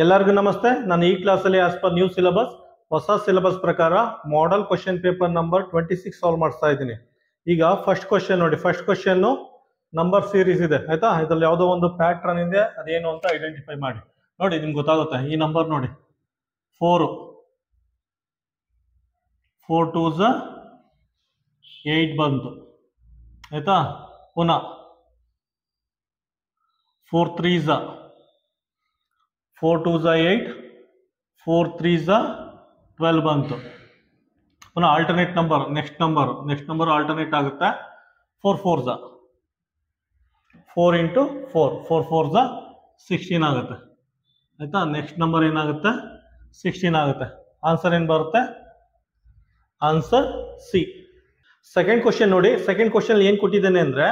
ಎಲ್ಲರಿಗೂ ನಮಸ್ತೆ. ನಾನು ಈ ಕ್ಲಾಸಲ್ಲಿ ಆಸ್ ಪರ್ ನ್ಯೂ ಸಿಲೆಬಸ್ ಹೊಸ ಸಿಲೆಬಸ್ ಪ್ರಕಾರ model question paper number 26 solve ಮಾಡ್ತಾ ಇದ್ದೀನಿ. ಈಗ ಫಸ್ಟ್ ಕ್ವಶನ್ ನೋಡಿ. ಫಸ್ಟ್ ಕ್ವಶನ್ ನಂಬರ್ ಸೀರೀಸ್ ಇದೆ ಆಯ್ತಾ. ಇದ್ರಲ್ಲಿ ಯಾವುದೋ ಒಂದು ಪ್ಯಾಟ್ರನ್ ಇದೆ, ಅದೇನು ಅಂತ ಐಡೆಂಟಿಫೈ ಮಾಡಿ. ನೋಡಿ ನಿಮ್ಗೆ ಗೊತ್ತಾಗುತ್ತೆ. ಈ ನಂಬರ್ ನೋಡಿ 4 2s 8 ಬಂತು ಆಯ್ತಾ. ಪುನಃ 4 3s 4 2s 8 4 3s 12 ಬಂತು. ಪುನಃ alternate number next number alternate ಆಗುತ್ತೆ. 4 4s 4 ಇಂಟು 4 4s 16 ಆಗುತ್ತೆ ಆಯ್ತಾ. ನೆಕ್ಸ್ಟ್ ನಂಬರ್ ಏನಾಗುತ್ತೆ 16 ಆಗುತ್ತೆ. ಆನ್ಸರ್ ಏನು ಬರುತ್ತೆ? Answer C. ಸೆಕೆಂಡ್ ಕ್ವಶನ್ ನೋಡಿ. ಸೆಕೆಂಡ್ ಕ್ವಶನ್ ಏನು ಕೊಟ್ಟಿದ್ದಾನೆ ಅಂದ್ರೆ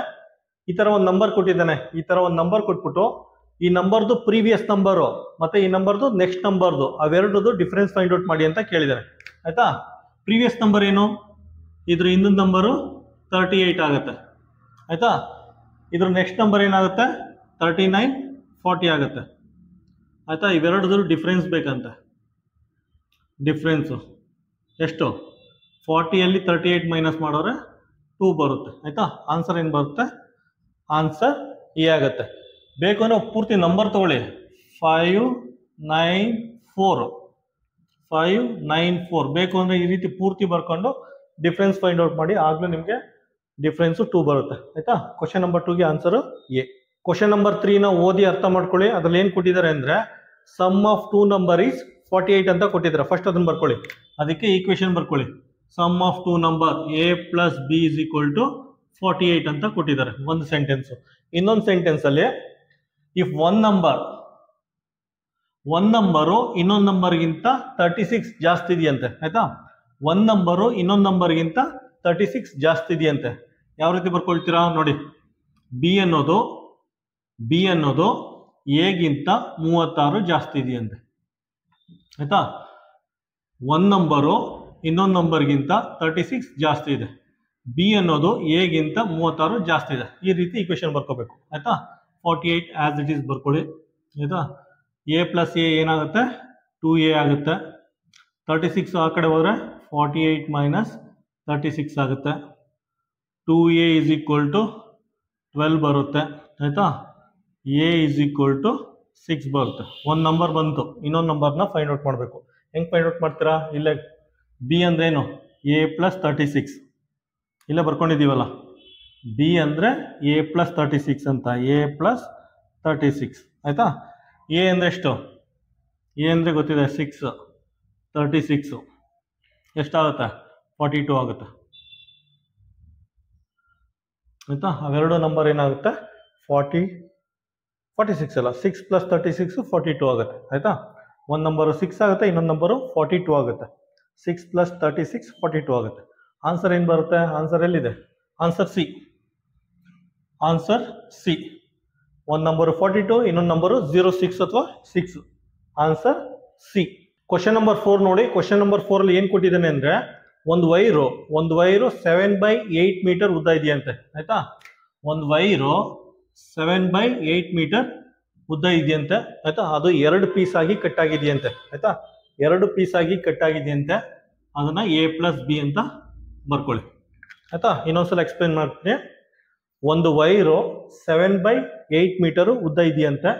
ಈ ತರ ಒಂದು ನಂಬರ್ ಕೊಟ್ಟಿದ್ದಾನೆ. ಈ ತರ ಒಂದು ನಂಬರ್ ಕೊಟ್ಬಿಟ್ಟು ಈ ನಂಬರ್ದು ಪ್ರೀವಿಯಸ್ ನಂಬರು ಮತ್ತೆ ಈ ನಂಬರ್ದು ನೆಕ್ಸ್ಟ್ ನಂಬರ್ದು ಅವೆರಡದು ಡಿಫ್ರೆನ್ಸ್ ಫೈಂಡ್ ಔಟ್ ಮಾಡಿ ಅಂತ ಕೇಳಿದ್ದಾರೆ ಆಯ್ತಾ. ಪ್ರೀವಿಯಸ್ ನಂಬರ್ ಏನು? ಇದ್ರ ಇನ್ನೊಂದು ನಂಬರು 38 ಆಗುತ್ತೆ ಆಯ್ತಾ. ಇದ್ರ ನೆಕ್ಸ್ಟ್ ನಂಬರ್ ಏನಾಗುತ್ತೆ 39 40 ಆಗುತ್ತೆ ಆಯ್ತಾ. ಇವೆರಡದು ಡಿಫ್ರೆನ್ಸ್ ಬೇಕಂತೆ. ಡಿಫ್ರೆನ್ಸು ಎಷ್ಟು? 40ಯಲ್ಲಿ 38 ಮೈನಸ್ ಮಾಡೋರೆ 2 ಬರುತ್ತೆ ಆಯ್ತಾ. ಆನ್ಸರ್ ಏನು ಬರುತ್ತೆ? ಆನ್ಸರ್ ಎ ಆಗುತ್ತೆ. ಬೇಕು ಅಂದ್ರೆ ಪೂರ್ತಿ ನಂಬರ್ ತಗೊಳ್ಳಿ. 594 ಬೇಕು ಅಂದ್ರೆ ಈ ರೀತಿ ಪೂರ್ತಿ ಬರ್ಕೊಂಡು ಡಿಫ್ರೆನ್ಸ್ ಫೈಂಡ್ ಔಟ್ ಮಾಡಿ. ಆಗ್ಲೂ ನಿಮಗೆ ಡಿಫ್ರೆನ್ಸು 2 ಬರುತ್ತೆ ಆಯ್ತಾ. ಕ್ವಶನ್ ನಂಬರ್ 2ಗೆ ಆನ್ಸರು ಎ. ಕ್ವಶನ್ ನಂಬರ್ 3ನ ಓದಿ ಅರ್ಥ ಮಾಡ್ಕೊಳ್ಳಿ. ಅದ್ರಲ್ಲಿ ಏನು ಕೊಟ್ಟಿದ್ದಾರೆ ಅಂದ್ರೆ ಸಮ್ ಆಫ್ 2 ನಂಬರ್ ಈಸ್ 48 ಅಂತ ಕೊಟ್ಟಿದ್ದಾರೆ. ಫಸ್ಟ್ ಅದನ್ನ ಬರ್ಕೊಳ್ಳಿ. ಅದಕ್ಕೆ ಈಕ್ವೇಶನ್ ಬರ್ಕೊಳ್ಳಿ. Sum of 2 number A plus B is equal to 48 ಅಂತ ಕೊಟ್ಟಿದ್ದಾರೆ. ಒಂದು ಸೆಂಟೆನ್ಸ್. ಇನ್ನೊಂದು ಸೆಂಟೆನ್ಸ್ ಅಲ್ಲಿ ಇಫ್ ಒನ್ ನಂಬರು ಇನ್ನೊಂದು ನಂಬರ್ಗಿಂತ 36 ಜಾಸ್ತಿ ಇದೆಯಂತೆ ಆಯ್ತಾ. ಒಂದು ನಂಬರು ಇನ್ನೊಂದು ನಂಬರ್ಗಿಂತ 36 ಜಾಸ್ತಿ ಇದೆಯಂತೆ. ಯಾವ ರೀತಿ ಬರ್ಕೊಳ್ತೀರಾ ನೋಡಿ. ಬಿ ಅನ್ನೋದು ಎಗಿಂತ 36 ಜಾಸ್ತಿ ಇದೆಯಂತೆ ಆಯ್ತಾ. ಒಂದು ನಂಬರು ಇನ್ನೊಂದು ನಂಬರ್ಗಿಂತ 36 ಜಾಸ್ತಿ ಇದೆ. ಬಿ ಅನ್ನೋದು ಎಗಿಂತ 36 ಜಾಸ್ತಿ ಇದೆ. ಈ ರೀತಿ ಈಕ್ವೇಶನ್ ಬರ್ಕೋಬೇಕು ಆಯ್ತಾ. 48 ಆಸ್ ಇಟ್ ಈಸ್ ಬರ್ಕೊಳ್ಳಿ ಆಯ್ತಾ. ಎ ಪ್ಲಸ್ ಎ ಏನಾಗುತ್ತೆ 2a ಆಗುತ್ತೆ. 36 ಆ ಕಡೆ ಹೋದರೆ 48 ಮೈನಸ್ 36 ಆಗುತ್ತೆ. 2a ಇಸ್ ಈಕ್ವಲ್ ಟು 12 ಬರುತ್ತೆ ಆಯ್ತಾ. ಎ ಇಸ್ ಈಕ್ವಲ್ ಟು 6 ಬರುತ್ತೆ. ಒಂದು ನಂಬರ್ ಬಂತು, ಇನ್ನೊಂದು ನಂಬರ್ನ ಫೈಂಡ್ ಔಟ್ ಮಾಡಬೇಕು. ಹೆಂಗೆ ಫೈಂಡ್ ಔಟ್ ಮಾಡ್ತೀರಾ? ಇಲ್ಲೇ ಬಿ ಅಂದ್ರೇನು ಎ ಪ್ಲಸ್ 36 ಇಲ್ಲೇ ಬರ್ಕೊಂಡಿದ್ದೀವಲ್ಲ. ಬಿ ಅಂದರೆ ಎ ಪ್ಲಸ್ 36 ಅಂತ. ಎ ಪ್ಲಸ್ 36 ಆಯ್ತಾ. ಎ ಅಂದರೆ ಎಷ್ಟು? ಎ ಅಂದರೆ ಗೊತ್ತಿದೆ 6. 36 ಎಷ್ಟಾಗುತ್ತೆ? 42 ಆಗುತ್ತೆ ಆಯ್ತಾ. ಅವೆರಡು ನಂಬರ್ ಏನಾಗುತ್ತೆ 46 ಅಲ್ಲ, 6 ಪ್ಲಸ್ 36 42 ಆಗುತ್ತೆ ಆಯ್ತಾ. ಒಂದು ನಂಬರು 6 ಆಗುತ್ತೆ, ಇನ್ನೊಂದು ನಂಬರು 42 ಆಗುತ್ತೆ. 6 ಪ್ಲಸ್ 36 42 ಆಗುತ್ತೆ. ಆನ್ಸರ್ ಏನು ಬರುತ್ತೆ? ಆನ್ಸರ್ ಎಲ್ಲಿದೆ? Answer C. Answer C. ಒಂದು ನಂಬರು 42, ಇನ್ನೊಂದು ನಂಬರು 06 ಅಥವಾ 6. Answer C. ಕ್ವಶನ್ ನಂಬರ್ 4 ನೋಡಿ. ಕ್ವಶನ್ ನಂಬರ್ 4 ಅಲ್ಲಿ ಏನು ಕೊಟ್ಟಿದ್ದಾನೆ ಅಂದ್ರೆ ಒಂದು ವೈರು 7/8 ಮೀಟರ್ ಉದ್ದ ಇದೆಯಂತೆ ಆಯ್ತಾ. ಒಂದು ವೈರು 7/8 ಮೀಟರ್ ಉದ್ದ ಇದೆಯಂತೆ ಆಯ್ತಾ. ಅದು 2 ಪೀಸ್ ಆಗಿ ಕಟ್ ಆಗಿದೆಯಂತೆ ಆಯ್ತಾ. 2 ಪೀಸ್ ಆಗಿ ಕಟ್ ಆಗಿದೆಯಂತೆ. ಅದನ್ನ ಎ ಪ್ಲಸ್ ಬಿ ಅಂತ ಬರ್ಕೊಳ್ಳಿ ಆಯ್ತಾ. ಇನ್ನೊಂದ್ಸಲ ಎಕ್ಸ್ಪ್ಲೇನ್ ಮಾಡ್ತೀನಿ. ಒಂದು ವೈರು 7/8 ಮೀಟರ್ ಉದ್ದ ಇದೆಯಂತೆ.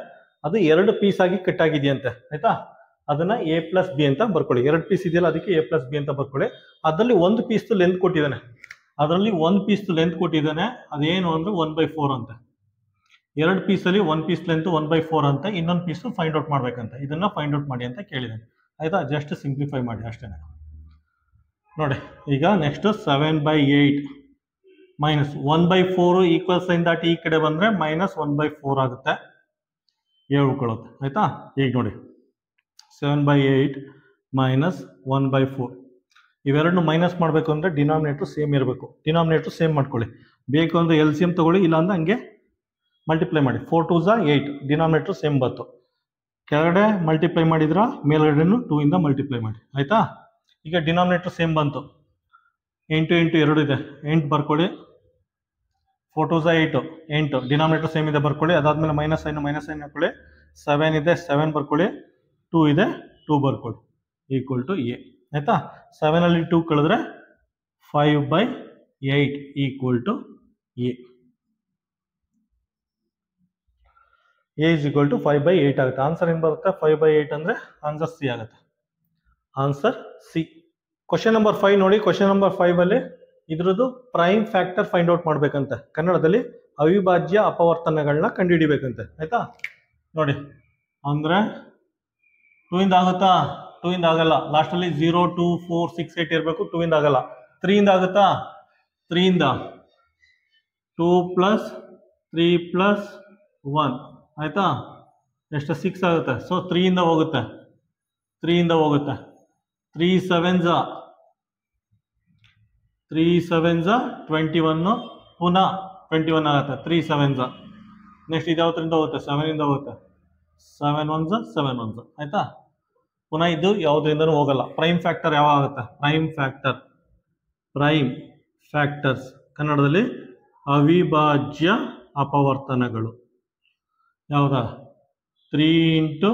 ಅದು 2 ಪೀಸ್ ಆಗಿ ಕಟ್ ಆಗಿದೆಯಂತೆ ಆಯ್ತಾ. ಅದನ್ನ ಎ ಪ್ಲಸ್ ಬಿ ಅಂತ ಬರ್ಕೊಳ್ಳಿ. 2 ಪೀಸ್ ಇದೆಯಲ್ಲ, ಅದಕ್ಕೆ ಎ ಪ್ಲಸ್ ಬಿ ಅಂತ ಬರ್ಕೊಳ್ಳಿ. ಅದರಲ್ಲಿ ಒಂದು ಪೀಸ್ ಲೆಂತ್ ಕೊಟ್ಟಿದ್ದಾನೆ. ಅದೇನು ಅಂದ್ರೆ 1/4 ಅಂತ. 2 ಪೀಸಲ್ಲಿ 1 ಪೀಸ್ ಲೆಂತ್ 1/4 ಅಂತ. ಇನ್ನೊಂದು ಪೀಸು ಫೈಂಡ್ ಔಟ್ ಮಾಡ್ಬೇಕಂತ. ಇದನ್ನ ಫೈಂಡ್ ಔಟ್ ಮಾಡಿ ಅಂತ ಕೇಳಿದ್ದಾನೆ ಆಯ್ತಾ. ಜಸ್ಟ್ ಸಿಂಪ್ಲಿಫೈ ಮಾಡಿ ಅಷ್ಟೇ ನೋಡಿ. ಈಗ ನೆಕ್ಸ್ಟ್ 7/8 ಮೈನಸ್ 1/4 ಈಕ್ವಲ್ ಸೈನ್ ದಾಟಿ ಈ ಕಡೆ ಬಂದರೆ ಮೈನಸ್ 1/4 ಆಗುತ್ತೆ. ಹೇಳ್ಕೊಳ್ಳುತ್ತೆ ಆಯ್ತಾ. ಈಗ ನೋಡಿ 7/8 ಮೈನಸ್ 1/4 ಇವೆರಡನ್ನು ಮೈನಸ್ ಮಾಡಬೇಕು ಅಂದರೆ ಡಿನಾಮಿನೇಟ್ರು ಸೇಮ್ ಇರಬೇಕು. ಡಿನಾಮಿನೇಟ್ರು ಸೇಮ್ ಮಾಡ್ಕೊಳ್ಳಿ. ಬೇಕು ಅಂದರೆ LCM ತಗೊಳ್ಳಿ, ಇಲ್ಲಾಂದ್ರೆ ಹಂಗೆ ಮಲ್ಟಿಪ್ಲೈ ಮಾಡಿ. 4 2s 8 ಡಿನಾಮಿನೇಟ್ರು ಸೇಮ್ ಬಂತು. ಕೆಳಗಡೆ ಮಲ್ಟಿಪ್ಲೈ ಮಾಡಿದ್ರ ಮೇಲ್ಗಡೆನು 2 ಇಂದ ಮಲ್ಟಿಪ್ಲೈ ಮಾಡಿ ಆಯ್ತಾ. ಈಗ ಡಿನಾಮಿನೇಟ್ರು ಸೇಮ್ ಬಂತು. 8 ಇಂಟು 2 ಇದೆ, 8 ಬರ್ಕೊಳ್ಳಿ. 4 2s 8 ಡಿನಾಮಿನೇಟರ್ ಸೇಮ್ ಇದೆ ಬರ್ಕೊಳ್ಳಿ. ಅದಾದ್ಮೇಲೆ ಮೈನಸ್ ಸೈನ್ ಹಾಕೊಳ್ಳಿ. 7 ಇದೆ 7 ಬರ್ಕೊಳ್ಳಿ. 2 ಇದೆ, 2 ಬರ್ಕೊಳ್ಳಿ ಈಕ್ವಲ್ ಟು ಎ. ಆಯ್ತಾ, 7 2 ಕಳೆದ್ರೆ 5/8 equal to A. A is equal to 5/8 ಆಗುತ್ತೆ. ಆನ್ಸರ್ ಏನು ಬರುತ್ತೆ? 5/8 ಅಂದರೆ ಆನ್ಸರ್ ಸಿ ಆಗುತ್ತೆ. Answer C. ಕ್ವಶನ್ ನಂಬರ್ 5 ನೋಡಿ. ಕ್ವಶನ್ ನಂಬರ್ 5 ಅಲ್ಲಿ ಇದ್ರದ್ದು ಪ್ರೈಮ್ ಫ್ಯಾಕ್ಟರ್ ಫೈಂಡ್ ಔಟ್ ಮಾಡ್ಬೇಕಂತೆ. ಕನ್ನಡದಲ್ಲಿ ಅವಿಭಾಜ್ಯ ಅಪವರ್ತನಗಳನ್ನ ಕಂಡುಹಿಡಿಬೇಕಂತೆ. ಆಯ್ತಾ ನೋಡಿ, ಅಂದ್ರೆ 2 ಇಂದ ಆಗುತ್ತಾ? 2 ಇಂದ ಆಗಲ್ಲ. ಲಾಸ್ಟಲ್ಲಿ 0 2 4 6 8 ಇರಬೇಕು. 2 ಇಂದ ಆಗಲ್ಲ. 3 ಇಂದ ಆಗುತ್ತಾ? 3 ಇಂದ 2 + 3 + 1 ಆಯ್ತಾ, ಎಷ್ಟು? 6 ಆಗುತ್ತೆ. ಸೊ 3 ಇಂದ ಹೋಗುತ್ತೆ. 3 ಇಂದ ಹೋಗುತ್ತೆ. 3 7s 21, ಪುನಃ 21 ಆಗುತ್ತೆ. 3 7s. ನೆಕ್ಸ್ಟ್ ಇದು ಯಾವತ್ತರಿಂದ ಹೋಗುತ್ತೆ? 7 ಇಂದ ಹೋಗುತ್ತೆ. 7 1s 7 1s ಆಯ್ತಾ. ಪುನಃ ಇದು ಯಾವುದರಿಂದನೂ ಹೋಗಲ್ಲ. ಪ್ರೈಮ್ ಫ್ಯಾಕ್ಟರ್ ಯಾವಾಗ ಆಗುತ್ತೆ? ಪ್ರೈಮ್ ಫ್ಯಾಕ್ಟರ್ಸ್ ಕನ್ನಡದಲ್ಲಿ ಅವಿಭಾಜ್ಯ ಅಪವರ್ತನಗಳು ಯಾವುದಾ? 3 ×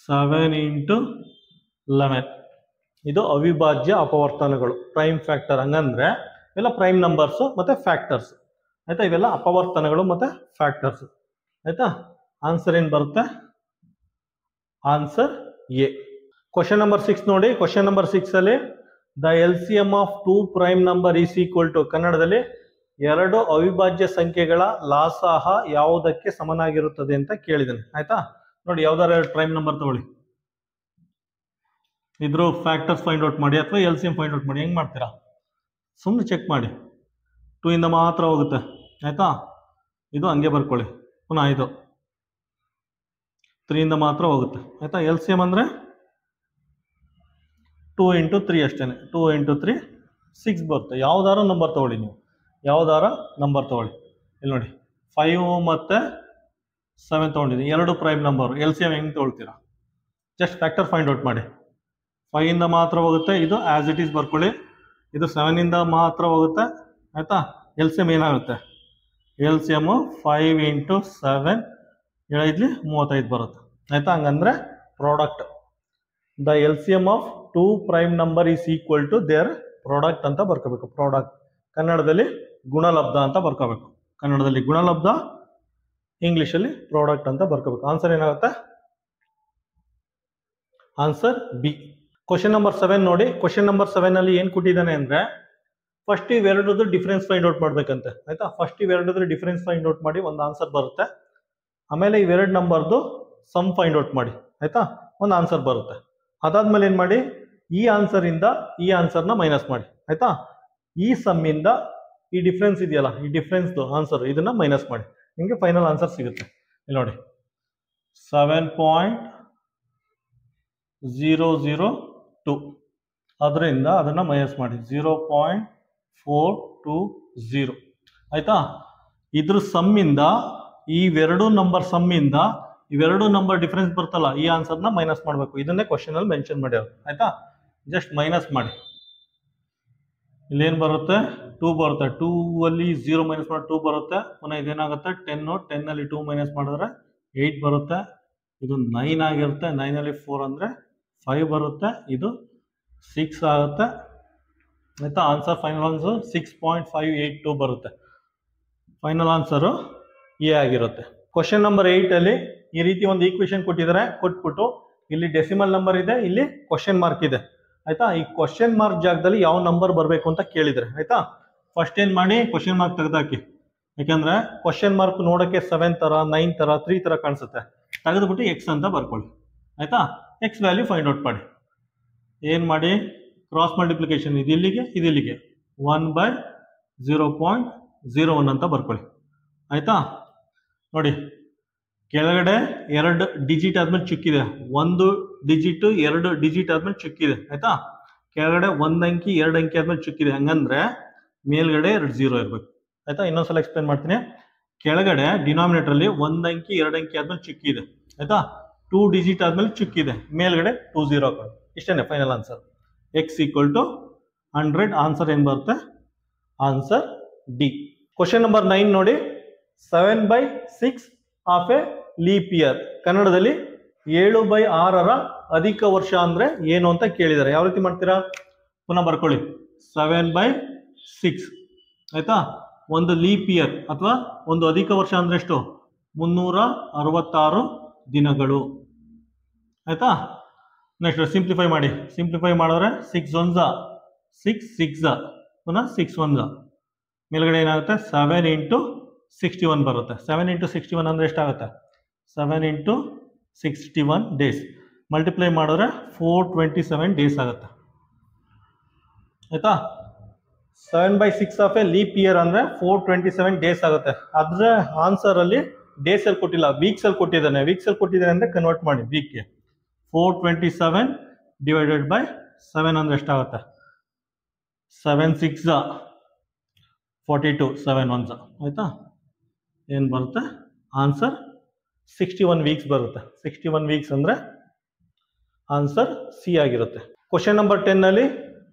7 × 11 ಇದು ಅವಿಭಾಜ್ಯ ಅಪವರ್ತನಗಳು, ಪ್ರೈಮ್ ಫ್ಯಾಕ್ಟರ್. ಹಂಗಂದ್ರೆ ಇವೆಲ್ಲ ಪ್ರೈಮ್ ನಂಬರ್ಸು ಮತ್ತೆ ಫ್ಯಾಕ್ಟರ್ಸ್ ಆಯ್ತಾ. ಇವೆಲ್ಲ ಅಪವರ್ತನಗಳು ಮತ್ತೆ ಫ್ಯಾಕ್ಟರ್ಸ್ ಆಯ್ತಾ. ಆನ್ಸರ್ ಏನು ಬರುತ್ತೆ? Answer A. ಕ್ವಶನ್ ನಂಬರ್ 6 ನೋಡಿ. ಕ್ವಶನ್ ನಂಬರ್ 6 ಅಲ್ಲಿ the LCM of 2 prime number is equal to, ಕನ್ನಡದಲ್ಲಿ ಎರಡು ಅವಿಭಾಜ್ಯ ಸಂಖ್ಯೆಗಳ ಲಾಸಾಹ ಯಾವುದಕ್ಕೆ ಸಮನಾಗಿರುತ್ತದೆ ಅಂತ ಕೇಳಿದ್ದೇನೆ. ಆಯ್ತಾ ನೋಡಿ, ಯಾವ್ದಾರ ಎರಡು ಪ್ರೈಮ್ ನಂಬರ್ ತಗೊಳ್ಳಿ, ಇದ್ರ ಫ್ಯಾಕ್ಟರ್ಸ್ ಫೈಂಡ್ ಔಟ್ ಮಾಡಿ ಅಥವಾ LCM ಫೈಂಡ್ ಔಟ್ ಮಾಡಿ. ಹೆಂಗ್ ಮಾಡ್ತೀರಾ? ಸುಮ್ಮನೆ ಚೆಕ್ ಮಾಡಿ. 2 ಇಂದ ಮಾತ್ರ ಹೋಗುತ್ತೆ ಆಯ್ತಾ. ಇದು ಹಂಗೆ ಬರ್ಕೊಳ್ಳಿ. ಪುನಃ ಇದು 3 ಇಂದ ಮಾತ್ರ ಹೋಗುತ್ತೆ ಆಯ್ತಾ. LCM ಅಂದ್ರೆ 2 × 3 ಅಷ್ಟೇನೆ. 2 × 3 6 ಬರುತ್ತೆ. ಯಾವ್ದಾರ ನಂಬರ್ ತಗೊಳ್ಳಿ ನೀವು, ಯಾವ್ದಾರ ನಂಬರ್ ತಗೊಳ್ಳಿ. ಇಲ್ಲಿ ನೋಡಿ 5 ಮತ್ತೆ 7 ತಗೊಂಡಿದ್ದೀನಿ, ಎರಡು ಪ್ರೈಮ್ ನಂಬರ್. LCM ಹೆಂಗ್ ತಗೊಳ್ತೀರಾ? ಜಸ್ಟ್ ಫ್ಯಾಕ್ಟರ್ ಫೈಂಡ್ ಔಟ್ ಮಾಡಿ. 5 ಇಂದ ಮಾತ್ರ ಹೋಗುತ್ತೆ, ಇದು ಆಸ್ ಇಟ್ ಈಸ್ ಬರ್ಕೊಳ್ಳಿ. ಇದು 7 ಇಂದ ಮಾತ್ರ ಹೋಗುತ್ತೆ ಆಯ್ತಾ. LCM ಏನಾಗುತ್ತೆ? LCM 5 × 7 7 35 ಬರುತ್ತೆ ಆಯ್ತಾ. ಹಂಗಂದ್ರೆ product, the LCM of 2 prime number is equal to their product ಅಂತ ಬರ್ಕೋಬೇಕು. ಪ್ರಾಡಕ್ಟ್ ಕನ್ನಡದಲ್ಲಿ ಗುಣಲಬ್ಧ ಅಂತ ಬರ್ಕೋಬೇಕು. ಕನ್ನಡದಲ್ಲಿ ಗುಣಲಬ್ಧ, ಇಂಗ್ಲಿಷಲ್ಲಿ ಪ್ರಾಡಕ್ಟ್ ಅಂತ ಬರ್ಕೋಬೇಕು. ಆನ್ಸರ್ ಏನಾಗುತ್ತೆ? Answer B. ಕ್ವಶನ್ ನಂಬರ್ 7 ನೋಡಿ. ಕ್ವಶನ್ ನಂಬರ್ 7 ಅಲ್ಲಿ ಏನ್ ಕೊಟ್ಟಿದ್ದಾನೆ ಅಂದ್ರೆ, ಫಸ್ಟ್ ಇವೆರಡರದ್ದು ಡಿಫರೆನ್ಸ್ ಫೈಂಡ್ ಔಟ್ ಮಾಡ್ಬೇಕಂತೆ ಆಯ್ತಾ. ಫಸ್ಟ್ ಇವೆರಡರದ್ದು ಡಿಫರೆನ್ಸ್ ಫೈಂಡ್ ಔಟ್ ಮಾಡಿ ಒಂದು ಆನ್ಸರ್ ಬರುತ್ತೆ. ಆಮೇಲೆ ಇವೆರಡು ನಂಬರ್ದು ಸಮ್ ಫೈಂಡ್ ಔಟ್ ಮಾಡಿ ಆಯ್ತಾ, ಒಂದು ಆನ್ಸರ್ ಬರುತ್ತೆ. ಅದಾದ್ಮೇಲೆ ಏನ್ ಮಾಡಿ, ಈ ಆನ್ಸರ್ ಇಂದ ಈ ಆನ್ಸರ್ನ ಮೈನಸ್ ಮಾಡಿ ಆಯ್ತಾ. ಈ ಸಮ್ ಇಂದ ಈ ಡಿಫ್ರೆನ್ಸ್ ಇದೆಯಲ್ಲ, ಈ ಡಿಫ್ರೆನ್ಸ್ ಆನ್ಸರ್ ಇದನ್ನ ಮೈನಸ್ ಮಾಡಿ, ನಿಮಗೆ ಫೈನಲ್ ಆನ್ಸರ್ ಸಿಗುತ್ತೆ. ಇಲ್ಲಿ ನೋಡಿ 7.002 ಅದರಿಂದ ಅದನ್ನ ಮೈನಸ್ ಮಾಡಿ 0.420 ಆಯ್ತಾ. ಇದ್ರ ಸಮ್ ಇಂದ ಇವೆರಡು ನಂಬರ್ ಸಮ್ ಇಂದ ಇವೆರಡು ನಂಬರ್ ಡಿಫರೆನ್ಸ್ ಬರ್ತಲ್ಲ, ಈ ಆನ್ಸರ್ನ ಮೈನಸ್ ಮಾಡಬೇಕು. ಇದನ್ನೇ ಕ್ವಶನ್ ಅಲ್ಲಿ ಮೆನ್ಷನ್ ಮಾಡ್ಯಾರ ಆಯ್ತಾ. ಜಸ್ಟ್ ಮೈನಸ್ ಮಾಡಿ. ಇಲ್ಲೇನು ಬರುತ್ತೆ? 2 ಬರುತ್ತೆ. 2 ಅಲ್ಲಿ 0 ಮೈನಸ್ ಮಾಡಿ 2 ಬರುತ್ತೆ. ಪುನಃ ಇದೇನಾಗುತ್ತೆ? 10 ಅಲ್ಲಿ 2 ಮೈನಸ್ ಮಾಡಿದ್ರೆ 8 ಬರುತ್ತೆ. ಇದು 9 ಆಗಿರುತ್ತೆ. 9 ಅಲ್ಲಿ 4 ಅಂದ್ರೆ 5 ಬರುತ್ತೆ. ಇದು 6 ಆಗುತ್ತೆ ಆಯ್ತಾ. ಆನ್ಸರ್ ಫೈನಲ್ ಆನ್ಸರ್ 6.582 ಬರುತ್ತೆ. ಫೈನಲ್ ಆನ್ಸರು ಎ ಆಗಿರುತ್ತೆ. ಕ್ವಶನ್ ನಂಬರ್ 8 ಅಲ್ಲಿ ಈ ರೀತಿ ಒಂದು ಈಕ್ವೇಶನ್ ಕೊಟ್ಟಿದ್ದಾರೆ. ಕೊಟ್ಬಿಟ್ಟು ಇಲ್ಲಿ ಡೆಸಿಮಲ್ ನಂಬರ್ ಇದೆ, ಇಲ್ಲಿ ಕ್ವಶನ್ ಮಾರ್ಕ್ ಇದೆ ಆಯ್ತಾ. ಈ ಕ್ವಶನ್ ಮಾರ್ಕ್ ಜಾಗದಲ್ಲಿ ಯಾವ ನಂಬರ್ ಬರಬೇಕು ಅಂತ ಕೇಳಿದ್ರೆ ಆಯ್ತಾ. ಫಸ್ಟ್ ಏನ್ ಮಾಡಿ, ಕ್ವಶನ್ ಮಾರ್ಕ್ ತೆಗೆದಾಕಿ. ಯಾಕಂದ್ರೆ ಕ್ವಶನ್ ಮಾರ್ಕ್ ನೋಡಕ್ಕೆ 7 ತರ 9 ತರ 3 ತರ ಕಾಣಿಸುತ್ತೆ. ತೆಗೆದುಬಿಟ್ಟು X ಅಂತ ಬರ್ಕೊಳ್ಳಿ ಆಯ್ತಾ. X ವ್ಯಾಲ್ಯೂ ಫೈಂಡ್ ಔಟ್ ಮಾಡಿ. ಏನ್ ಮಾಡಿ, ಕ್ರಾಸ್ ಮಲ್ಟಿಪ್ಲಿಕೇಶನ್ ಇದು ಇಲ್ಲಿಗೆ 1/0.01 ಅಂತ ಬರ್ಕೊಳ್ಳಿ ಆಯ್ತಾ. ನೋಡಿ ಕೆಳಗಡೆ 2 ಡಿಜಿಟ್ ಆದ್ಮೇಲೆ ಚುಕ್ಕಿದೆ, 1 ಡಿಜಿಟ್ 2 ಡಿಜಿಟ್ ಆದ್ಮೇಲೆ ಚುಕ್ಕಿದೆ ಆಯ್ತಾ. ಕೆಳಗಡೆ 1 ಅಂಕಿ 2 ಅಂಕಿ ಆದ್ಮೇಲೆ ಚುಕ್ಕಿದೆ, ಹಂಗಂದ್ರೆ ಮೇಲ್ಗಡೆ 2 0 ಇರ್ಬೇಕು ಆಯ್ತಾ. ಇನ್ನೊಂದ್ಸಲ ಎಕ್ಸ್ಪ್ಲೇನ್ ಮಾಡ್ತೀನಿ. ಕೆಳಗಡೆ ಡಿನಾಮಿನೇಟರ್ ಅಲ್ಲಿ 1 ಅಂಕಿ 2 ಅಂಕಿ ಆದ್ಮೇಲೆ ಚುಕ್ಕಿದೆ ಆಯ್ತಾ. 2 ಡಿಜಿಟ್ ಆದ್ಮೇಲೆ ಚುಕ್ಕಿದೆ, ಮೇಲ್ಗಡೆ 2 0 ಹಾಕೊಳ್ಳಿ. ಇಷ್ಟೇನೆ ಫೈನಲ್ ಆನ್ಸರ್. X = 100. ಆನ್ಸರ್ ಏನ್ ಬರುತ್ತೆ? Answer D. ಕ್ವಶನ್ ನಂಬರ್ 9 ನೋಡಿ. 7/6 ಆಫ್ ಎ ಲೀಪ್ ಇಯರ್. ಕನ್ನಡದಲ್ಲಿ 7/6 ಅಧಿಕ ವರ್ಷ ಅಂದ್ರೆ ಏನು ಅಂತ ಕೇಳಿದ್ದಾರೆ. ಯಾವ ರೀತಿ ಮಾಡ್ತೀರಾ? ಪುನಃ ಬರ್ಕೊಳ್ಳಿ. 7/6 ಆಯ್ತಾ. ಒಂದು ಲೀಪ್ ಇಯರ್ ಅಥವಾ ಒಂದು ಅಧಿಕ ವರ್ಷ ಅಂದ್ರೆ ಎಷ್ಟು? 366 ದಿನಗಳು ಆಯ್ತಾ. ನೆಕ್ಸ್ಟ್ ಸಿಂಪ್ಲಿಫೈ ಮಾಡಿ. ಸಿಂಪ್ಲಿಫೈ ಮಾಡಿದ್ರೆ 6 1 6 6 ಪುನಃ 6 1 ಮೇಲ್ಗಡೆ ಏನಾಗುತ್ತೆ? 7 × 61 ಬರುತ್ತೆ. 7 × 61 ಅಂದ್ರೆ ಎಷ್ಟಾಗುತ್ತೆ? 7 × 61 ಡೇಸ್. ಮಲ್ಟಿಪ್ಲೈ ಮಾಡಿದ್ರೆ 427 ಡೇಸ್ ಆಗುತ್ತೆ ಆಯ್ತಾ. 7/6 ಆಫ್ ಎ ಲೀಪ್ ಇಯರ್ ಅಂದ್ರೆ 427 ಡೇಸ್ ಆಗುತ್ತೆ. ಅದ್ರ ಆನ್ಸರ್ ಅಲ್ಲಿ ಡೇಸ್ ಅಲ್ಲಿ ಕೊಟ್ಟಿಲ್ಲ, ವೀಕ್ಸ್ ಅಲ್ಲಿ ಕೊಟ್ಟಿದ್ದಾನೆ. ವೀಕ್ಸ್ ಅಲ್ಲಿ ಕೊಟ್ಟಿದ್ದಾನೆ ಅಂದ್ರೆ ಕನ್ವರ್ಟ್ ಮಾಡಿ ವೀಕ್ಗೆ. 427 ಡಿವೈಡೆಡ್ ಬೈ 7 ಅಂದ್ರೆ ಎಷ್ಟಾಗುತ್ತೆ? 7 6 42 7 1 ಆಯ್ತಾ. ಏನು ಬರುತ್ತೆ ಆನ್ಸರ್? 61 ವೀಕ್ಸ್ ಬರುತ್ತೆ. 61 ವೀಕ್ಸ್ ಅಂದ್ರೆ ಆನ್ಸರ್ ಸಿ ಆಗಿರುತ್ತೆ. ಕ್ವಶನ್ ನಂಬರ್ 10 ಅಲ್ಲಿ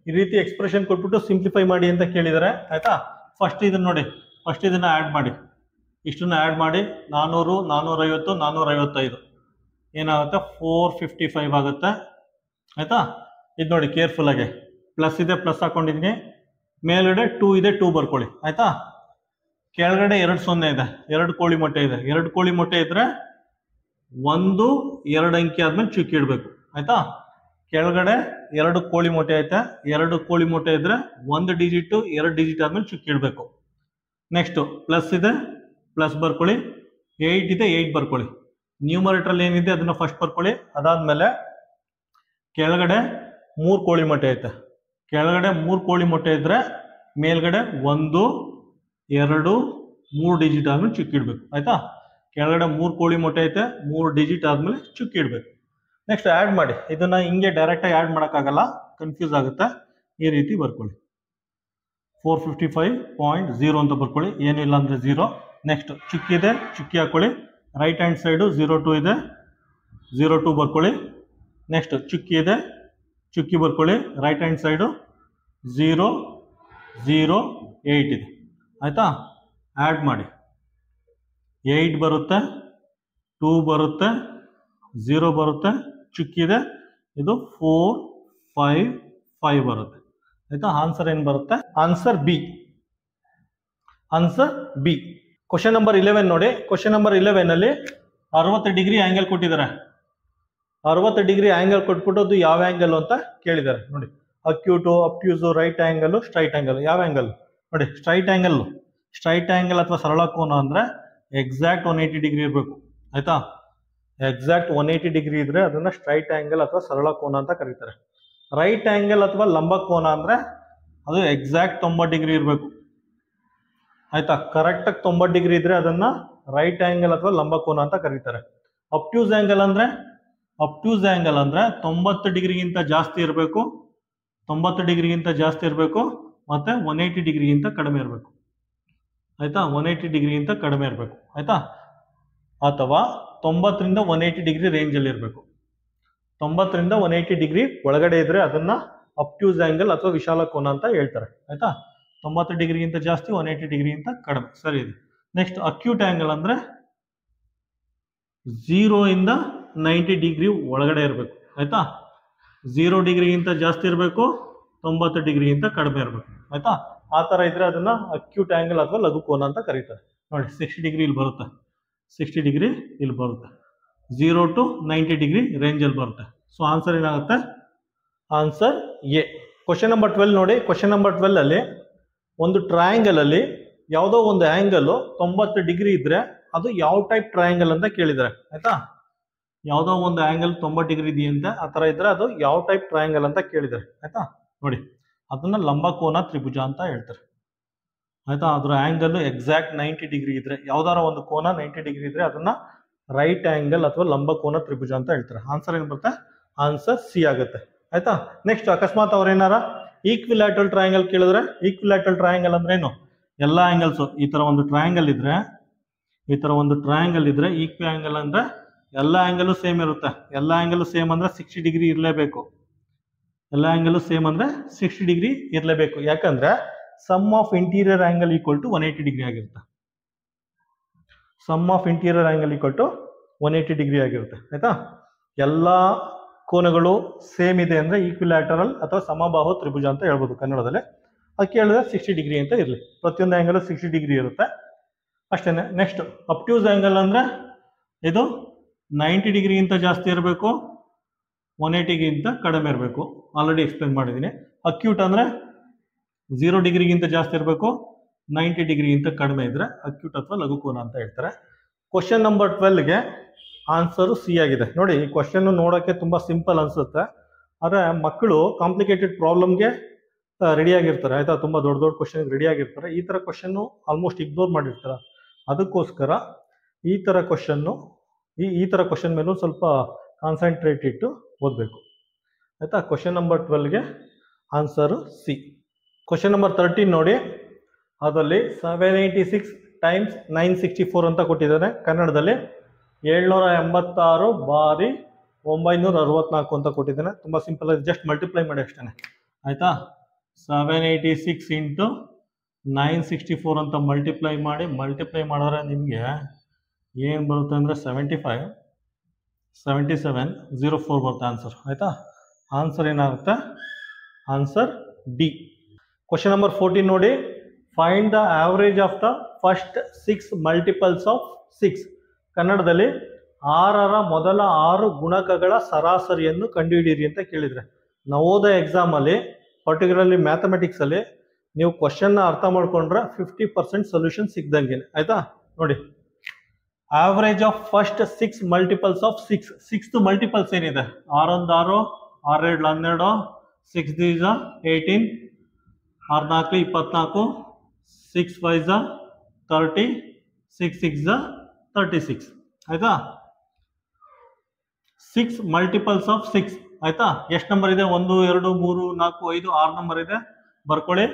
ಈ ರೀತಿ ಎಕ್ಸ್ಪ್ರೆಷನ್ ಕೊಟ್ಬಿಟ್ಟು ಸಿಂಪ್ಲಿಫೈ ಮಾಡಿ ಅಂತ ಕೇಳಿದ್ದಾರೆ ಆಯ್ತಾ. ಫಸ್ಟ್ ಇದನ್ನ ನೋಡಿ, ಫಸ್ಟ್ ಇದನ್ನ ಆ್ಯಡ್ ಮಾಡಿ. ಇಷ್ಟನ್ನ ಆ್ಯಡ್ ಮಾಡಿ 400 450 455 ಏನಾಗುತ್ತೆ? 455 ಆಗುತ್ತೆ ಆಯ್ತಾ. ಇದು ನೋಡಿ ಕೇರ್ಫುಲ್ ಆಗಿ, ಪ್ಲಸ್ ಇದೆ ಪ್ಲಸ್ ಹಾಕೊಂಡಿದ್ದೀನಿ, ಮೇಲ್ಗಡೆ 2 ಇದೆ 2 ಬರ್ಕೊಳ್ಳಿ ಆಯ್ತಾ. ಕೆಳಗಡೆ 2 0 ಇದೆ, 2 ಕೋಳಿ ಮೊಟ್ಟೆ ಇದೆ. 2 ಕೋಳಿ ಮೊಟ್ಟೆ ಇದ್ರೆ 1 2 ಅಂಕಿ ಆದ್ಮೇಲೆ ಚುಕ್ಕಿ ಇಡಬೇಕು ಆಯ್ತಾ. ಕೆಳಗಡೆ 2 ಕೋಳಿ ಮೊಟ್ಟೆ ಐತೆ, 2 ಕೋಳಿ ಮೊಟ್ಟೆ ಇದ್ರೆ 1 ಡಿಜಿಟ್ 2 ಡಿಜಿಟ್ ಆದ್ಮೇಲೆ ಚುಕ್ಕಿ ಇಡಬೇಕು. ನೆಕ್ಸ್ಟ್ ಪ್ಲಸ್ ಇದೆ ಪ್ಲಸ್ ಬರ್ಕೊಳ್ಳಿ, 8 ಇದೆ 8 ಬರ್ಕೊಳ್ಳಿ. ನ್ಯೂಮರೇಟರ್ ಏನಿದೆ ಅದನ್ನ ಫಸ್ಟ್ ಬರ್ಕೊಳ್ಳಿ. ಅದಾದ್ಮೇಲೆ ಕೆಳಗಡೆ 3 ಕೋಳಿ ಮೊಟ್ಟೆ ಐತೆ, ಕೆಳಗಡೆ 3 ಕೋಳಿ ಮೊಟ್ಟೆ ಇದ್ರೆ ಮೇಲ್ಗಡೆ 1 2 3 ಡಿಜಿಟ್ ಆದ್ಮೇಲೆ ಚುಕ್ಕಿ ಇಡಬೇಕು ಆಯ್ತಾ. ಕೆಳಗಡೆ 3 ಕೋಳಿ ಮೊಟ್ಟೆ ಐತೆ, 3 ಡಿಜಿಟ್ ಆದ್ಮೇಲೆ ಚುಕ್ಕಿ ಇಡಬೇಕು. ನೆಕ್ಸ್ಟ್ ಆ್ಯಡ್ ಮಾಡಿ. ಇದನ್ನ ಹಿಂಗೆ ಡೈರೆಕ್ಟಾಗಿ ಆ್ಯಡ್ ಮಾಡೋಕ್ಕಾಗಲ್ಲ, ಕನ್ಫ್ಯೂಸ್ ಆಗುತ್ತೆ. ಈ ರೀತಿ ಬರ್ಕೊಳ್ಳಿ, 455.0 ಅಂತ ಬರ್ಕೊಳ್ಳಿ, ಏನಿಲ್ಲ ಅಂದರೆ 0. ನೆಕ್ಸ್ಟ್ ಚುಕ್ಕಿ ಇದೆ, ಚುಕ್ಕಿ ಹಾಕೊಳ್ಳಿ. ರೈಟ್ ಹ್ಯಾಂಡ್ ಸೈಡು 02 ಇದೆ, 02 ಬರ್ಕೊಳ್ಳಿ. ನೆಕ್ಸ್ಟ್ ಚುಕ್ಕಿ ಇದೆ, ಚುಕ್ಕಿ ಬರ್ಕೊಳ್ಳಿ. ರೈಟ್ ಹ್ಯಾಂಡ್ ಸೈಡು 008 ಇದೆ ಆಯಿತಾ. ಆ್ಯಡ್ ಮಾಡಿ, 8 ಬರುತ್ತೆ, 2 ಬರುತ್ತೆ, 0 ಬರುತ್ತೆ, ಚುಕ್ಕಿ ಇದೆ, ಇದು 455 ಬರುತ್ತೆ ಆಯ್ತಾ. ಆನ್ಸರ್ ಏನು ಬರುತ್ತೆ? Answer B. Answer B. Question number 11 ನೋಡಿ. ಕ್ವಶನ್ ನಂಬರ್ 11 ಅಲ್ಲಿ 60 ಡಿಗ್ರಿ ಆಂಗಲ್ ಕೊಟ್ಟಿದ್ದಾರೆ. 60 ಡಿಗ್ರಿ ಆಂಗಲ್ ಕೊಟ್ಬಿಟ್ಟು ಅದು ಯಾವ ಆಂಗಲ್ ಅಂತ ಕೇಳಿದ್ದಾರೆ ನೋಡಿ. ಅಕ್ಯೂಟು, ಅಬ್ಟ್ಯೂಸು, ರೈಟ್ ಆಂಗಲ್, ಸ್ಟ್ರೈಟ್ ಆಂಗಲ್. ಯಾವ ಆಂಗಲ್ ನೋಡಿ? Straight angle. ಸ್ಟ್ರೈಟ್ ಆಂಗಲ್ ಅಥವಾ ಸರಳ ಕೋನ ಅಂದ್ರೆ ಎಕ್ಸಾಕ್ಟ್ 180 ಡಿಗ್ರಿ ಇರಬೇಕು ಆಯ್ತಾ. ಎಕ್ಸಾಕ್ಟ್ 180 ಡಿಗ್ರಿ ಇದ್ರೆ ಅದನ್ನ ಸ್ಟ್ರೈಟ್ ಆಂಗಲ್ ಅಥವಾ ಸರಳ ಕೋನ ಅಂತ ಕರೀತಾರೆ. ರೈಟ್ ಆಂಗಲ್ ಅಥವಾ ಲಂಬ ಕೋನ ಅಂದ್ರೆ ಅದು ಎಕ್ಸಾಕ್ಟ್ 90 ಡಿಗ್ರಿ ಇರಬೇಕು ಆಯ್ತಾ. ಕರೆಕ್ಟಾಗಿ 90 ಡಿಗ್ರಿ ಇದ್ರೆ ಅದನ್ನ ರೈಟ್ ಆಂಗಲ್ ಅಥವಾ ಲಂಬ ಕೋನ ಅಂತ ಕರೀತಾರೆ. ಅಬ್ಟ್ಯೂಸ್ ಆಂಗಲ್ ಅಂದ್ರೆ 90 ಡಿಗ್ರಿಗಿಂತ ಜಾಸ್ತಿ ಇರಬೇಕು, 90 ಡಿಗ್ರಿಗಿಂತ ಜಾಸ್ತಿ ಇರಬೇಕು, ಮತ್ತೆ 180 ಡಿಗ್ರಿಗಿಂತ ಕಡಿಮೆ ಇರಬೇಕು ಆಯ್ತಾ. 180 ಡಿಗ್ರಿಗಿಂತ ಕಡಿಮೆ ಇರಬೇಕು ಆಯ್ತಾ. ಅಥವಾ 90ರಿಂದ 180 ಡಿಗ್ರಿ ರೇಂಜಲ್ಲಿ ಇರಬೇಕು. 90ರಿಂದ 180 ಡಿಗ್ರಿ ಒಳಗಡೆ ಇದ್ರೆ ಅದನ್ನ ಅಬ್ಟ್ಯೂಸ್ ಆಂಗಲ್ ಅಥವಾ ವಿಶಾಲ ಕೋನ ಅಂತ ಹೇಳ್ತಾರೆ ಆಯ್ತಾ. 90 ಡಿಗ್ರಿಗಿಂತ ಜಾಸ್ತಿ, 180 ಡಿಗ್ರಿಗಿಂತ ಕಡಿಮೆ, ಸರಿ ಇದೆ. ನೆಕ್ಸ್ಟ್ ಅಕ್ಯೂಟ್ ಆಂಗಲ್ ಅಂದ್ರೆ 0 ಇಂದ 90 ಡಿಗ್ರಿ ಒಳಗಡೆ ಇರಬೇಕು ಆಯ್ತಾ. 0 ಡಿಗ್ರಿಗಿಂತ ಜಾಸ್ತಿ ಇರಬೇಕು, 90 ಡಿಗ್ರಿಗಿಂತ ಕಡಿಮೆ ಇರಬೇಕು ಆಯ್ತಾ. ಆ ಥರ ಇದ್ರೆ ಅದನ್ನ ಅಕ್ಯೂಟ್ ಆಂಗಲ್ ಅಥವಾ ಲಘು ಕೋನ ಅಂತ ಕರೀತಾರೆ ನೋಡಿ. 60 ಡಿಗ್ರಿ ಇಲ್ಲಿ ಬರುತ್ತೆ, 60 ಡಿಗ್ರಿ ಇಲ್ಲಿ ಬರುತ್ತೆ, 0 to 90 ಡಿಗ್ರಿ ರೇಂಜಲ್ಲಿ ಬರುತ್ತೆ. ಸೊ ಆನ್ಸರ್ ಏನಾಗುತ್ತೆ? Answer A. ಕ್ವಶನ್ ನಂಬರ್ 12 ನೋಡಿ. ಕ್ವಶನ್ ನಂಬರ್ 12 ಅಲ್ಲಿ ಒಂದು ಟ್ರಯಾಂಗಲ್ ಅಲ್ಲಿ ಯಾವುದೋ ಒಂದು ಆಂಗಲ್ 90 ಡಿಗ್ರಿ ಇದ್ರೆ ಅದು ಯಾವ ಟೈಪ್ ಟ್ರಯಾಂಗಲ್ ಅಂತ ಕೇಳಿದ್ದಾರೆ ಆಯ್ತಾ. ಯಾವುದೋ ಒಂದು ಆಂಗಲ್ 90 ಡಿಗ್ರಿ ಇದೆಯಂತೆ, ಆ ಥರ ಇದ್ರೆ ಅದು ಯಾವ ಟೈಪ್ ಟ್ರಯಾಂಗಲ್ ಅಂತ ಕೇಳಿದ್ದಾರೆ ಆಯ್ತಾ. ನೋಡಿ, ಅದನ್ನ ಲಂಬ ಕೋನ ತ್ರಿಭುಜ ಅಂತ ಹೇಳ್ತಾರೆ ಆಯ್ತಾ. ಅದ್ರ ಆಂಗಲ್ ಎಕ್ಸಾಕ್ಟ್ 90 ಡಿಗ್ರಿ ಇದ್ರೆ, ಯಾವ್ದಾರ ಒಂದು ಕೋನ 90 ಡಿಗ್ರಿ ಇದ್ರೆ ಅದನ್ನ ರೈಟ್ ಆಂಗಲ್ ಅಥವಾ ಲಂಬ ಕೋನ ತ್ರಿಭುಜ ಅಂತ ಹೇಳ್ತಾರೆ. ಆನ್ಸರ್ ಏನು ಬರುತ್ತೆ? ಆನ್ಸರ್ ಸಿ ಆಗುತ್ತೆ ಆಯ್ತಾ. ನೆಕ್ಸ್ಟ್ ಅಕಸ್ಮಾತ್ ಅವ್ರೇನಾರ ಈಕ್ವಿಲ್ಯಾಟ್ರಲ್ ಟ್ರಯಾಂಗಲ್ ಕೇಳಿದ್ರೆ, ಈಕ್ವಿಲ್ಯಾಟ್ರಲ್ ಟ್ರಯಾಂಗಲ್ ಅಂದ್ರೆ ಏನು? ಎಲ್ಲ ಆಂಗಲ್ಸ್ ಈ ತರ ಒಂದು ಟ್ರಯಾಂಗಲ್ ಇದ್ರೆ, ಈಕ್ವಿ ಆಂಗಲ್ ಅಂದ್ರೆ ಎಲ್ಲ ಆಂಗಲ್ ಸೇಮ್ ಇರುತ್ತೆ. ಎಲ್ಲ ಆಂಗಲ್ ಸೇಮ್ ಅಂದ್ರೆ 60 ಡಿಗ್ರಿ ಇರಲೇಬೇಕು. ಎಲ್ಲ ಆಂಗಲ್ ಸೇಮ್ ಅಂದ್ರೆ 60 ಡಿಗ್ರಿ ಇರಲೇಬೇಕು. ಯಾಕಂದ್ರೆ sum of interior angle equal to 180 degree ಆಗಿರುತ್ತೆ. Sum of interior angle equal to 180 degree ಆಗಿರುತ್ತೆ ಆಯ್ತಾ. ಎಲ್ಲ ಕೋನಗಳು ಸೇಮ್ ಇದೆ ಅಂದರೆ ಈಕ್ವಿಲ್ಯಾಟರಲ್ ಅಥವಾ ಸಮಬಾಹು ತ್ರಿಭುಜ ಅಂತ ಹೇಳ್ಬೋದು ಕನ್ನಡದಲ್ಲಿ. ಅದು ಕೇಳಿದ್ರೆ 60 ಡಿಗ್ರಿ ಅಂತ ಇರಲಿ, ಪ್ರತಿಯೊಂದು ಆ್ಯಂಗಲ್ 60 ಡಿಗ್ರಿ ಇರುತ್ತೆ ಅಷ್ಟೇ. ನೆಕ್ಸ್ಟ್ ಅಬ್ಟ್ಯೂಸ್ ಆ್ಯಂಗಲ್ ಅಂದರೆ ಇದು 90 ಡಿಗ್ರಿಗಿಂತ ಜಾಸ್ತಿ ಇರಬೇಕು, 180ಗಿಂತ ಕಡಿಮೆ ಇರಬೇಕು. ಆಲ್ರೆಡಿ ಎಕ್ಸ್ಪ್ಲೇನ್ ಮಾಡಿದ್ದೀನಿ. ಅಕ್ಯೂಟ್ ಅಂದರೆ 0 ಡಿಗ್ರಿಗಿಂತ ಜಾಸ್ತಿ ಇರಬೇಕು, 90 ಡಿಗ್ರಿಗಿಂತ ಕಡಿಮೆ ಇದ್ದರೆ ಅಕ್ಯೂಟ್ ಅಥವಾ ಲಘುಕೋನ ಅಂತ ಹೇಳ್ತಾರೆ. ಕ್ವಶನ್ ನಂಬರ್ 12ಗೆ ಆನ್ಸರು ಸಿ ಆಗಿದೆ. ನೋಡಿ, ಈ ಕ್ವಶನ್ ನೋಡೋಕ್ಕೆ ತುಂಬ ಸಿಂಪಲ್ ಅನಿಸುತ್ತೆ, ಆದರೆ ಮಕ್ಕಳು ಕಾಂಪ್ಲಿಕೇಟೆಡ್ ಪ್ರಾಬ್ಲಮ್ಗೆ ರೆಡಿಯಾಗಿರ್ತಾರೆ ಆಯಿತಾ. ತುಂಬ ದೊಡ್ಡ ದೊಡ್ಡ ಕ್ವಶನ್ಗೆ ರೆಡಿಯಾಗಿರ್ತಾರೆ. ಈ ಥರ ಕ್ವಶನ್ನು ಆಲ್ಮೋಸ್ಟ್ ಇಗ್ನೋರ್ ಮಾಡಿರ್ತಾರೆ. ಅದಕ್ಕೋಸ್ಕರ ಈ ಥರ ಕ್ವಶನ್ ಮೇಲೂ ಸ್ವಲ್ಪ ಕಾನ್ಸಂಟ್ರೇಟ್ ಇಟ್ಟು ಓದಬೇಕು ಆಯಿತಾ. ಕ್ವಶನ್ ನಂಬರ್ 12ಗೆ ಆನ್ಸರು ಸಿ. ಕ್ವಶನ್ ನಂಬರ್ 13 ನೋಡಿ, ಅದರಲ್ಲಿ 786 × 964 ಅಂತ ಕೊಟ್ಟಿದ್ದಾರೆ. ಕನ್ನಡದಲ್ಲಿ 786 ಬಾರಿ 964 ಅಂತ ಕೊಟ್ಟಿದ್ದಾನೆ. ತುಂಬ ಸಿಂಪಲ್ ಆಗಿ ಜಸ್ಟ್ ಮಲ್ಟಿಪ್ಲೈ ಮಾಡಿ ಅಷ್ಟೇ ಆಯಿತಾ. 786 × 964 ಅಂತ ಮಲ್ಟಿಪ್ಲೈ ಮಾಡಿದ್ರೆ ನಿಮಗೆ ಏನು ಬರುತ್ತೆ ಅಂದರೆ 75 77 04 ಬರುತ್ತೆ ಆನ್ಸರ್ ಆಯಿತಾ. ಆನ್ಸರ್ ಏನಾಗುತ್ತೆ? Answer D. ಕ್ವಶನ್ ನಂಬರ್ 14 ನೋಡಿ, find the average of the first 6 multiples of 6. ಕನ್ನಡದಲ್ಲಿ 6ರ ಮೊದಲ 6 ಗುಣಕಗಳ ಸರಾಸರಿಯನ್ನು ಕಂಡುಹಿಡಿಯಿರಿ ಅಂತ ಕೇಳಿದರೆ, ನವೋದಯ ಎಕ್ಸಾಮಲ್ಲಿ ಪರ್ಟಿಕ್ಯುಲರ್ಲಿ ಮ್ಯಾಥಮೆಟಿಕ್ಸಲ್ಲಿ ನೀವು ಕ್ವಶನ್ನ ಅರ್ಥ ಮಾಡ್ಕೊಂಡ್ರೆ 50% ಸೊಲ್ಯೂಷನ್ ಸಿಗ್ದಂಗೆ ಆಯಿತಾ. ನೋಡಿ, average of first 6 multiples of 6. 6th multiples ಏನಿದೆ? 6 1 6, 6 2 12, 6 3 18, 6 4 24, 6 5 30, 6 6 36 ಆಯಿತಾ. 6 ಮಲ್ಟಿಪಲ್ಸ್ ಆಫ್ 6 ಆಯಿತಾ. ಎಷ್ಟು ನಂಬರ್ ಇದೆ? 1 2 3 4 5 6 ನಂಬರ್ ಇದೆ, ಬರ್ಕೊಳ್ಳಿ.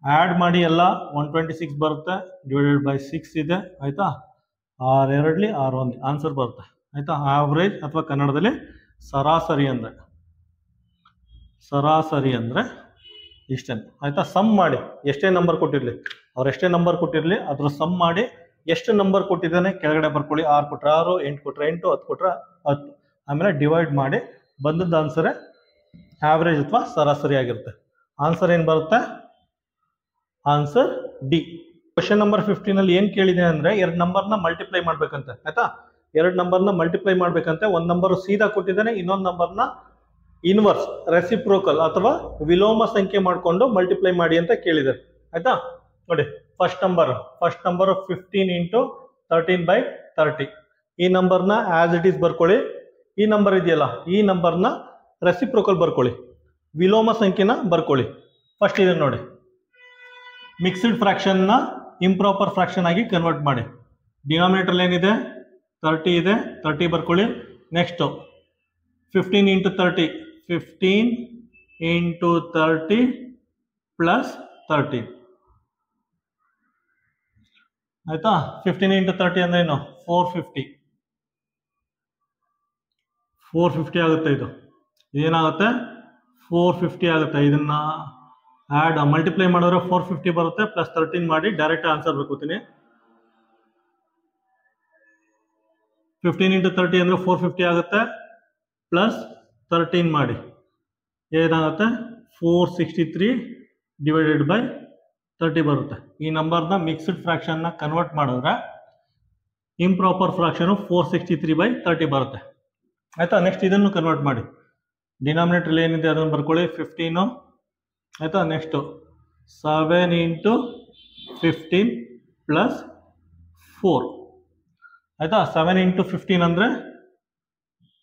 ಆ್ಯಡ್ ಮಾಡಿ ಎಲ್ಲ 126 ಬರುತ್ತೆ, ಡಿವೈಡೆಡ್ ಬೈ 6 ಇದೆ ಆಯಿತಾ. 6 2 6 1 ಆನ್ಸರ್ ಬರುತ್ತೆ ಆಯಿತಾ. ಆವ್ರೇಜ್ ಅಥವಾ ಕನ್ನಡದಲ್ಲಿ ಸರಾಸರಿ ಅಂದರೆ ಇಷ್ಟೇ ಆಯಿತಾ. ಸಮ್ ಮಾಡಿ, ಎಷ್ಟೇ ನಂಬರ್ ಕೊಟ್ಟಿರಲಿ, ಅವ್ರು ಎಷ್ಟೇ ನಂಬರ್ ಕೊಟ್ಟಿರಲಿ ಅದ್ರ ಸಮ್ ಮಾಡಿ ಎಷ್ಟು ನಂಬರ್ ಕೊಟ್ಟಿದ್ದಾನೆ ಕೆಳಗಡೆ ಬರ್ಕೊಳ್ಳಿ. 6 ಕೊಟ್ಟರೆ 6, 8 ಕೊಟ್ಟರೆ 8, 10 ಕೊಟ್ಟರೆ 10, ಆಮೇಲೆ ಡಿವೈಡ್ ಮಾಡಿ ಬಂದದ್ದು ಆನ್ಸರೇ ಆವ್ರೇಜ್ ಅಥವಾ ಸರಾಸರಿ ಆಗಿರುತ್ತೆ. ಆನ್ಸರ್ ಏನು ಬರುತ್ತೆ? Answer D. ಕ್ವಶನ್ ನಂಬರ್ 15 ಏನು ಕೇಳಿದೆ ಅಂದರೆ 2 ನಂಬರ್ನ ಮಲ್ಟಿಪ್ಲೈ ಮಾಡ್ಬೇಕಂತೆ ಆಯ್ತಾ. 2 ನಂಬರ್ನ ಮಲ್ಟಿಪ್ಲೈ ಮಾಡ್ಬೇಕಂತೆ. ಒಂದು ನಂಬರ್ ಸೀದಾ ಕೊಟ್ಟಿದ್ದಾನೆ, ಇನ್ನೊಂದು ನಂಬರ್ನ ಇನ್ವರ್ಸ್ ರೆಸಿಪ್ರೋಕಲ್ ಅಥವಾ ವಿಲೋಮ ಸಂಖ್ಯೆ ಮಾಡಿಕೊಂಡು ಮಲ್ಟಿಪ್ಲೈ ಮಾಡಿ ಅಂತ ಕೇಳಿದ್ದಾರೆ ಆಯ್ತಾ. ನೋಡಿ, ಫಸ್ಟ್ ನಂಬರ್ 15 × 13/30. ಈ ನಂಬರ್ನ ಆಸ್ ಇಟ್ ಈಸ್ ಬರ್ಕೊಳ್ಳಿ. ಈ ನಂಬರ್ ಇದೆಯಲ್ಲ, ಈ ನಂಬರ್ನ ರೆಸಿಪ್ರೋಕಲ್ ಬರ್ಕೊಳ್ಳಿ, ವಿಲೋಮ ಸಂಖ್ಯೆನ ಬರ್ಕೊಳ್ಳಿ. ಫಸ್ಟ್ ಇದೆ ನೋಡಿ, ಮಿಕ್ಸ್ಡ್ ಫ್ರಾಕ್ಷನ್ನ ಇಂಪ್ರಾಪರ್ ಫ್ರಾಕ್ಷನ್ ಆಗಿ ಕನ್ವರ್ಟ್ ಮಾಡಿ. ಡಿನಾಮಿನೇಟರ್ ಏನಿದೆ? 30 ಇದೆ, 30 ಬರ್ಕೊಳ್ಳಿ. ನೆಕ್ಸ್ಟು 15 × 30, 15 × 30 + 13 ಆಯ್ತಾ. 15 × 30 ಅಂದ್ರೆ ಏನು? 450 ಆಗುತ್ತೆ. ಇದೇನಾಗುತ್ತೆ? 450 ಆಗುತ್ತೆ. ಇದನ್ನ ಮಲ್ಟಿಪ್ಲೈ ಮಾಡಿದ್ರೆ 450 ಬರುತ್ತೆ, ಪ್ಲಸ್ 13 ಮಾಡಿ ಡೈರೆಕ್ಟ್ ಆನ್ಸರ್ ಬರ್ಕೋತೀನಿ. 15 × 30 ಅಂದರೆ 450 ಆಗುತ್ತೆ, ಪ್ಲಸ್ 13 ಮಾಡಿ ಏನಾಗುತ್ತೆ? 463 ಡಿವೈಡೆಡ್ ಬೈ 30 ಬರುತ್ತೆ. ಈ ನಂಬರ್ನ ಮಿಕ್ಸ್ಡ್ ಫ್ರಾಕ್ಷನ್ನ ಕನ್ವರ್ಟ್ ಮಾಡಿದ್ರೆ ಇಂಪ್ರಾಪರ್ ಫ್ರಾಕ್ಷನು 463/30 ಬರುತ್ತೆ ಆಯಿತಾ. ನೆಕ್ಸ್ಟ್ ಇದನ್ನು ಕನ್ವರ್ಟ್ ಮಾಡಿ. ಡಿನಾಮಿನೇಟರ್ ಏನಿದೆ ಅದನ್ನು ಬರ್ಕೊಳ್ಳಿ, 15 ಆಯಿತಾ. ನೆಕ್ಸ್ಟು 7 × 15 + 4 ಆಯಿತಾ. 7 × 15 ಅಂದರೆ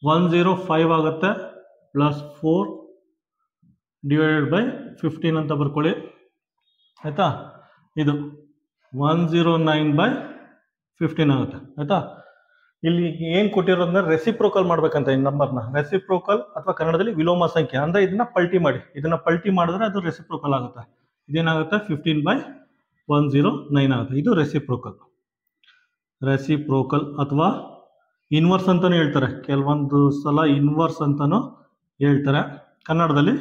105 ಆಗುತ್ತೆ, ಪ್ಲಸ್ 4 ಡಿವೈಡೆಡ್ ಬೈ 15 ಅಂತ ಬರ್ಕೊಳ್ಳಿ ಆಯಿತಾ. ಇದು 109/15 ಆಗುತ್ತೆ ಆಯಿತಾ. ಇಲ್ಲಿ ಏನು ಕೊಟ್ಟಿರೋದ್ರೆ ರೆಸಿಪ್ರೋಕಲ್ ಮಾಡ್ಬೇಕಂತ ಈ ನಂಬರ್ನ. ರೆಸಿಪ್ರೋಕಲ್ ಅಥವಾ ಕನ್ನಡದಲ್ಲಿ ವಿಲೋಮ ಸಂಖ್ಯೆ ಅಂದರೆ ಇದನ್ನ ಪಲ್ಟಿ ಮಾಡಿ. ಇದನ್ನ ಪಲ್ಟಿ ಮಾಡಿದ್ರೆ ಅದು ರೆಸಿಪ್ರೋಕಲ್ ಆಗುತ್ತೆ. ಇದೇನಾಗುತ್ತೆ? 15/109 ಆಗುತ್ತೆ. ಇದು ರೆಸಿಪ್ರೋಕಲ್ ಅಥವಾ ಇನ್ವರ್ಸ್ ಅಂತಲೂ ಹೇಳ್ತಾರೆ. ಕೆಲವೊಂದು ಸಲ ಇನ್ವರ್ಸ್ ಅಂತಲೂ ಹೇಳ್ತಾರೆ. ಕನ್ನಡದಲ್ಲಿ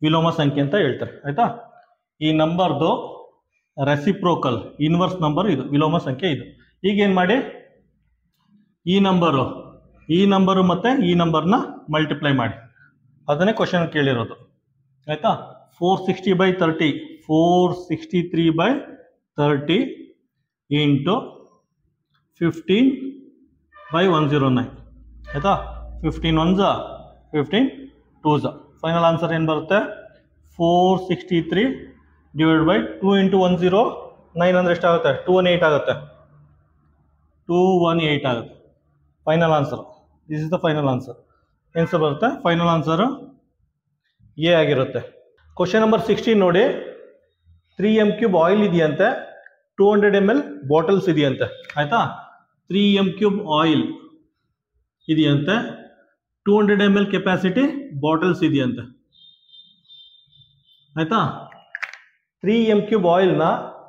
ವಿಲೋಮ ಸಂಖ್ಯೆ ಅಂತ ಹೇಳ್ತಾರೆ ಆಯಿತಾ. ಈ ನಂಬರ್ದು ರೆಸಿಪ್ರೋಕಲ್ ಇನ್ವರ್ಸ್ ನಂಬರ್ ಇದು, ವಿಲೋಮ ಸಂಖ್ಯೆ ಇದು. ಈಗೇನು ಮಾಡಿ, ಈ ನಂಬರು ಮತ್ತು ಈ ನಂಬರ್ನ ಮಲ್ಟಿಪ್ಲೈ ಮಾಡಿ, ಅದನ್ನೇ ಕ್ವಶನ್ ಕೇಳಿರೋದು ಆಯಿತಾ. 460/30 463/30 ಇಂಟು 15/109 ಆಯಿತಾ. 15 1s 15 2s. ಫೈನಲ್ ಆನ್ಸರ್ ಏನು ಬರುತ್ತೆ? 463 / 2 × 109 ಅಂದರೆ ಎಷ್ಟಾಗುತ್ತೆ? 218 ಆಗುತ್ತೆ. 218 ಆಗುತ್ತೆ final answer. This is the final answer. ಏನು ಬರುತ್ತೆ? ಫೈನಲ್ ಆನ್ಸರು ಎ ಆಗಿರುತ್ತೆ. ಕ್ವಶನ್ ನಂಬರ್ 16 ನೋಡಿ. 3 m³ ಆಯಿಲ್ ಇದೆಯಂತೆ, 200 ml ಬಾಟಲ್ಸ್ ಇದೆಯಂತೆ ಆಯಿತಾ. 3 m³ ಆಯಿಲ್ ಇದೆಯಂತೆ, 200 ml ಕೆಪಾಸಿಟಿ ಬಾಟಲ್ಸ್ ಇದೆಯಂತೆ ಆಯಿತಾ. 3 m³ ಆಯಿಲ್ನ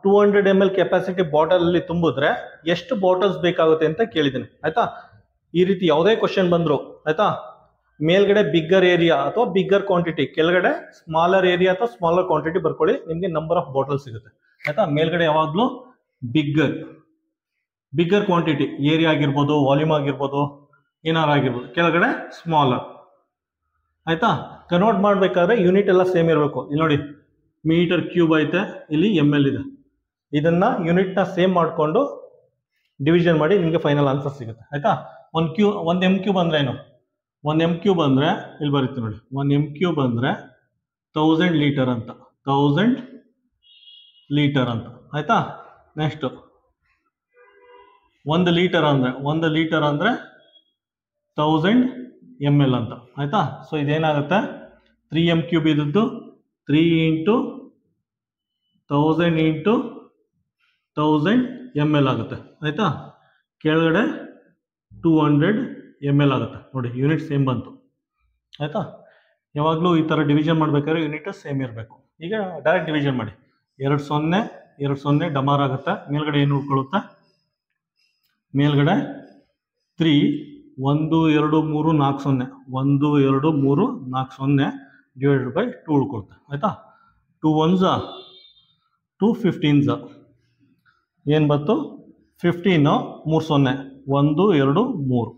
200 ml ಕೆಪಾಸಿಟಿ ಬಾಟಲಲ್ಲಿ ತುಂಬಿದ್ರೆ ಎಷ್ಟು ಬಾಟಲ್ಸ್ ಬೇಕಾಗುತ್ತೆ ಅಂತ ಕೇಳಿದ್ದೀನಿ ಆಯಿತಾ. ಈ ರೀತಿ ಯಾವುದೇ ಕ್ವಶನ್ ಬಂದರು ಆಯಿತಾ, ಮೇಲ್ಗಡೆ ಬಿಗ್ಗರ್ ಏರಿಯಾ ಅಥವಾ ಬಿಗ್ಗರ್ ಕ್ವಾಂಟಿಟಿ, ಕೆಳಗಡೆ ಸ್ಮಾಲರ್ ಏರಿಯಾ ಅಥವಾ ಸ್ಮಾಲರ್ ಕ್ವಾಂಟಿಟಿ ಬರ್ಕೊಳ್ಳಿ, ನಿಮಗೆ ನಂಬರ್ ಆಫ್ ಬಾಟಲ್ ಸಿಗುತ್ತೆ ಆಯಿತಾ. ಮೇಲ್ಗಡೆ ಯಾವಾಗಲೂ ಬಿಗ್ಗರ್ ಕ್ವಾಂಟಿಟಿ ಏರಿಯಾ ಆಗಿರ್ಬೋದು, ವಾಲ್ಯೂಮ್ ಆಗಿರ್ಬೋದು, ಏನಾರು ಆಗಿರ್ಬೋದು, ಕೆಳಗಡೆ ಸ್ಮಾಲರ್ ಆಯಿತಾ. ಕನ್ವರ್ಟ್ ಮಾಡಬೇಕಾದ್ರೆ ಯೂನಿಟ್ ಎಲ್ಲ ಸೇಮ್ ಇರಬೇಕು. ಇಲ್ಲಿ ನೋಡಿ ಮೀಟರ್ ಕ್ಯೂಬ್ ಐತೆ, ಇಲ್ಲಿ ml ಇದೆ. ಇದನ್ನ ಯೂನಿಟ್ನ ಸೇಮ್ ಮಾಡಿಕೊಂಡು ಡಿವಿಷನ್ ಮಾಡಿ ನಿಮಗೆ ಫೈನಲ್ ಆನ್ಸರ್ ಸಿಗುತ್ತೆ ಆಯಿತಾ. ಒಂದು m³ ಅಂದರೆ ಏನು? 1 m³ ಅಂದರೆ ಇಲ್ಲಿ ಬರುತ್ತೆ ನೋಡಿ, 1 m³ ಅಂದರೆ 1000 ಲೀಟರ್ ಅಂತ, 1000 ಲೀಟರ್ ಅಂತ ಆಯಿತಾ. ನೆಕ್ಸ್ಟು 1 ಲೀಟರ್ ಅಂದರೆ 1000 ml ಅಂತ ಆಯಿತಾ. ಸೊ ಇದೇನಾಗುತ್ತೆ? 3 m³ ಇದ್ದದ್ದು 3 × 1000 × 1000 ml ಆಗುತ್ತೆ ಆಯಿತಾ. ಕೆಳಗಡೆ 200 ml ಆಗುತ್ತೆ ನೋಡಿ, ಯೂನಿಟ್ ಸೇಮ್ ಬಂತು ಆಯಿತಾ. ಯಾವಾಗಲೂ ಈ ಥರ ಡಿವಿಷನ್ ಮಾಡಬೇಕಾದ್ರೆ ಯೂನಿಟ್ ಸೇಮ್ ಇರಬೇಕು. ಈಗ ಡೈರೆಕ್ಟ್ ಡಿವಿಷನ್ ಮಾಡಿ, 2 0 2 0 ಡಮಾರ್ ಆಗುತ್ತೆ. ಮೇಲ್ಗಡೆ ಏನು ಉಳ್ಕೊಳ್ಳುತ್ತೆ? ಮೇಲ್ಗಡೆ 3 1 2 3 4 0 1 2 3 4 0 /2 ಉಳ್ಕೊಳುತ್ತೆ ಆಯಿತಾ. 2 1s 2 15s ಏನು ಬಂತು? 15 3 0 1 2 3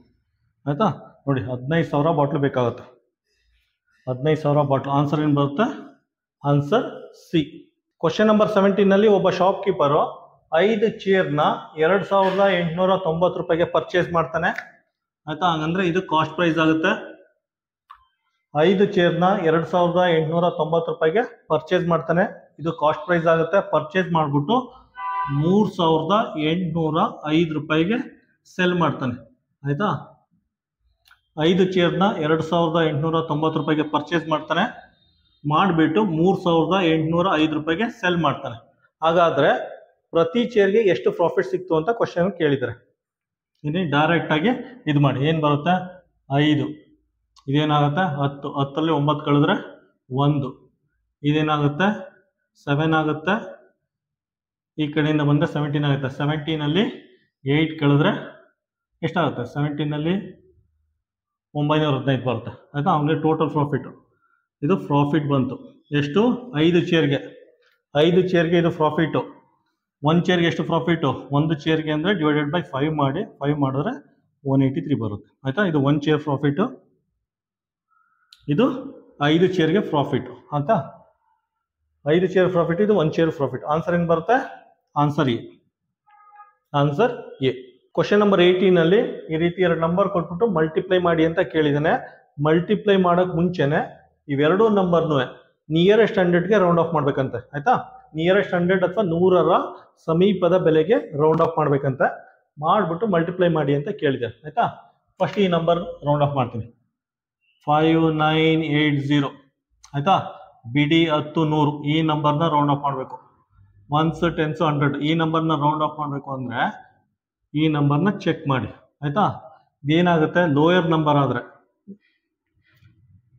ಆಯಿತಾ. ನೋಡಿ 15,000 ಬಾಟ್ಲು ಬೇಕಾಗುತ್ತೆ, 15,000 ಬಾಟ್ಲು. ಆನ್ಸರ್ ಏನು ಬರುತ್ತೆ? Answer C. ಕ್ವಶನ್ ನಂಬರ್ 17ನಲ್ಲಿ ಒಬ್ಬ ಶಾಪ್ ಕೀಪರು 5 ಚೇರ್ನ 2890 ರೂಪಾಯಿಗೆ ಪರ್ಚೇಸ್ ಮಾಡ್ತಾನೆ ಆಯಿತಾ. ಹಂಗಂದ್ರೆ ಇದು ಕಾಸ್ಟ್ ಪ್ರೈಸ್ ಆಗುತ್ತೆ. 5 ಚೇರ್ನ 2890 ರೂಪಾಯಿಗೆ ಪರ್ಚೇಸ್ ಮಾಡ್ತಾನೆ, ಇದು ಕಾಸ್ಟ್ ಪ್ರೈಸ್ ಆಗುತ್ತೆ. ಪರ್ಚೇಸ್ ಮಾಡಿಬಿಟ್ಟು 3805 ರೂಪಾಯಿಗೆ ಸೆಲ್ ಮಾಡ್ತಾನೆ ಆಯಿತಾ. 5 ಚೇರ್ನ 2890 ರೂಪಾಯಿಗೆ ಪರ್ಚೇಸ್ ಮಾಡ್ತಾನೆ, ಮಾಡಿಬಿಟ್ಟು 3805 ರೂಪಾಯಿಗೆ ಸೆಲ್ ಮಾಡ್ತಾನೆ. ಹಾಗಾದರೆ ಪ್ರತಿ ಚೇರ್ಗೆ ಎಷ್ಟು ಪ್ರಾಫಿಟ್ ಸಿಕ್ತು ಅಂತ ಕ್ವಶನ್ ಕೇಳಿದ್ದಾರೆ. ಇಲ್ಲಿ ಡೈರೆಕ್ಟಾಗಿ ಇದು ಮಾಡಿ, ಏನು ಬರುತ್ತೆ? 5 ಇದೇನಾಗುತ್ತೆ? 10 10ರಲ್ಲಿ 9 ಕಳೆದ್ರೆ 1, ಇದೇನಾಗುತ್ತೆ? 7 ಆಗುತ್ತೆ. ಈ ಕಡೆಯಿಂದ ಬಂದರೆ 17 ಆಗುತ್ತೆ. 17ನಲ್ಲಿ 8 ಕಳೆದ್ರೆ ಎಷ್ಟಾಗುತ್ತೆ? 17ನಲ್ಲಿ 915 ಬರುತ್ತೆ ಆಯಿತಾ. ಅವನಿಗೆ ಟೋಟಲ್ ಪ್ರಾಫಿಟ್ಟು, ಇದು ಪ್ರಾಫಿಟ್ ಬಂತು ಎಷ್ಟು? 5 ಚೇರ್ಗೆ ಇದು ಪ್ರಾಫಿಟ್ಟು. 1 ಚೇರ್ಗೆ ಎಷ್ಟು ಪ್ರಾಫಿಟ್ಟು? 1 ಚೇರ್ಗೆ ಅಂದರೆ ಡಿವೈಡೆಡ್ ಬೈ 5 ಮಾಡಿ, 5 ಮಾಡಿದ್ರೆ 183 ಬರುತ್ತೆ ಆಯಿತಾ. ಇದು 1 ಚೇರ್ ಪ್ರಾಫಿಟ್ಟು, ಇದು 5 ಚೇರ್ಗೆ ಪ್ರಾಫಿಟ್ಟು ಆಯಿತಾ. 5 ಚೇರ್ ಪ್ರಾಫಿಟ್, ಇದು 1 ಚೇರ್ ಪ್ರಾಫಿಟ್. ಆನ್ಸರ್ ಏನು ಬರುತ್ತೆ? Answer A. Answer A. Question number 18ನಲ್ಲಿ ಈ ರೀತಿ 2 ನಂಬರ್ ಕೊಟ್ಬಿಟ್ಟು ಮಲ್ಟಿಪ್ಲೈ ಮಾಡಿ ಅಂತ ಕೇಳಿದ್ದಾನೆ. ಮಲ್ಟಿಪ್ಲೈ ಮಾಡೋಕ್ಕೆ ಮುಂಚೆನೆ ಇವೆರಡೂ ನಂಬರ್ನೂ ನಿಯರೆಸ್ಟ್ 100ಗೆ ರೌಂಡ್ ಆಫ್ ಮಾಡ್ಬೇಕಂತೆ ಆಯಿತಾ. ನಿಯರೆಸ್ಟ್ 100 ಅಥವಾ 100ರ ಸಮೀಪದ ಬೆಲೆಗೆ ರೌಂಡ್ ಆಫ್ ಮಾಡ್ಬೇಕಂತೆ. ಮಾಡಿಬಿಟ್ಟು ಮಲ್ಟಿಪ್ಲೈ ಮಾಡಿ ಅಂತ ಕೇಳಿದೆ ಆಯಿತಾ. ಫಸ್ಟ್ ಈ ನಂಬರ್ ರೌಂಡ್ ಆಫ್ ಮಾಡ್ತೀನಿ, 5980 ಆಯಿತಾ. ಬಿಡಿ 10 100 ಈ ನಂಬರ್ನ ರೌಂಡ್ ಆಫ್ ಮಾಡಬೇಕು. 1s 10s 100 ಈ ನಂಬರ್ನ ರೌಂಡ್ ಆಫ್ ಮಾಡಬೇಕು ಅಂದರೆ ಈ ನಂಬರ್ನ ಚೆಕ್ ಮಾಡಿ ಆಯಿತಾ. ಇದೇನಾಗುತ್ತೆ? ಲೋಯರ್ ನಂಬರ್ ಆದರೆ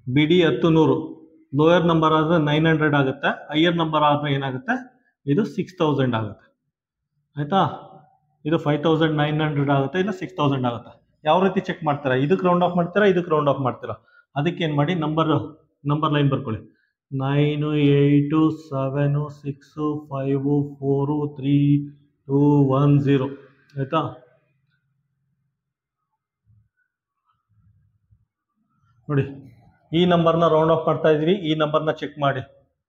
ಬಿಡಿ 10 100, ಲೋಯರ್ ನಂಬರ್ ಆದರೆ 900 ಆಗುತ್ತೆ. ಹೈಯರ್ ನಂಬರ್ ಆದರೆ ಏನಾಗುತ್ತೆ? ಇದು 6000 ಆಗುತ್ತೆ ಆಯಿತಾ. ಇದು 5900 ಆಗುತ್ತೆ, ಇದು 6000 ಆಗುತ್ತೆ. ಯಾವ ರೀತಿ ಚೆಕ್ ಮಾಡ್ತೀರಾ? ಇದಕ್ಕೆ ರೌಂಡ್ ಆಫ್ ಮಾಡ್ತೀರಾ, ಇದಕ್ಕೆ ರೌಂಡ್ ಆಫ್ ಮಾಡ್ತೀರಾ? ಅದಕ್ಕೆ ಏನು ಮಾಡಿ, ನಂಬರ್ ಲೈನ್ ಬರ್ಕೊಳ್ಳಿ. 9 8 7 6 5 4 3 2 1 0 ಆಯಿತಾ. ನೋಡಿ ಈ ನಂಬರ್ನ ರೌಂಡ್ ಆಫ್ ಮಾಡ್ತಾ ಇದೀವಿ, ಈ ನಂಬರ್ನ ಚೆಕ್ ಮಾಡಿ,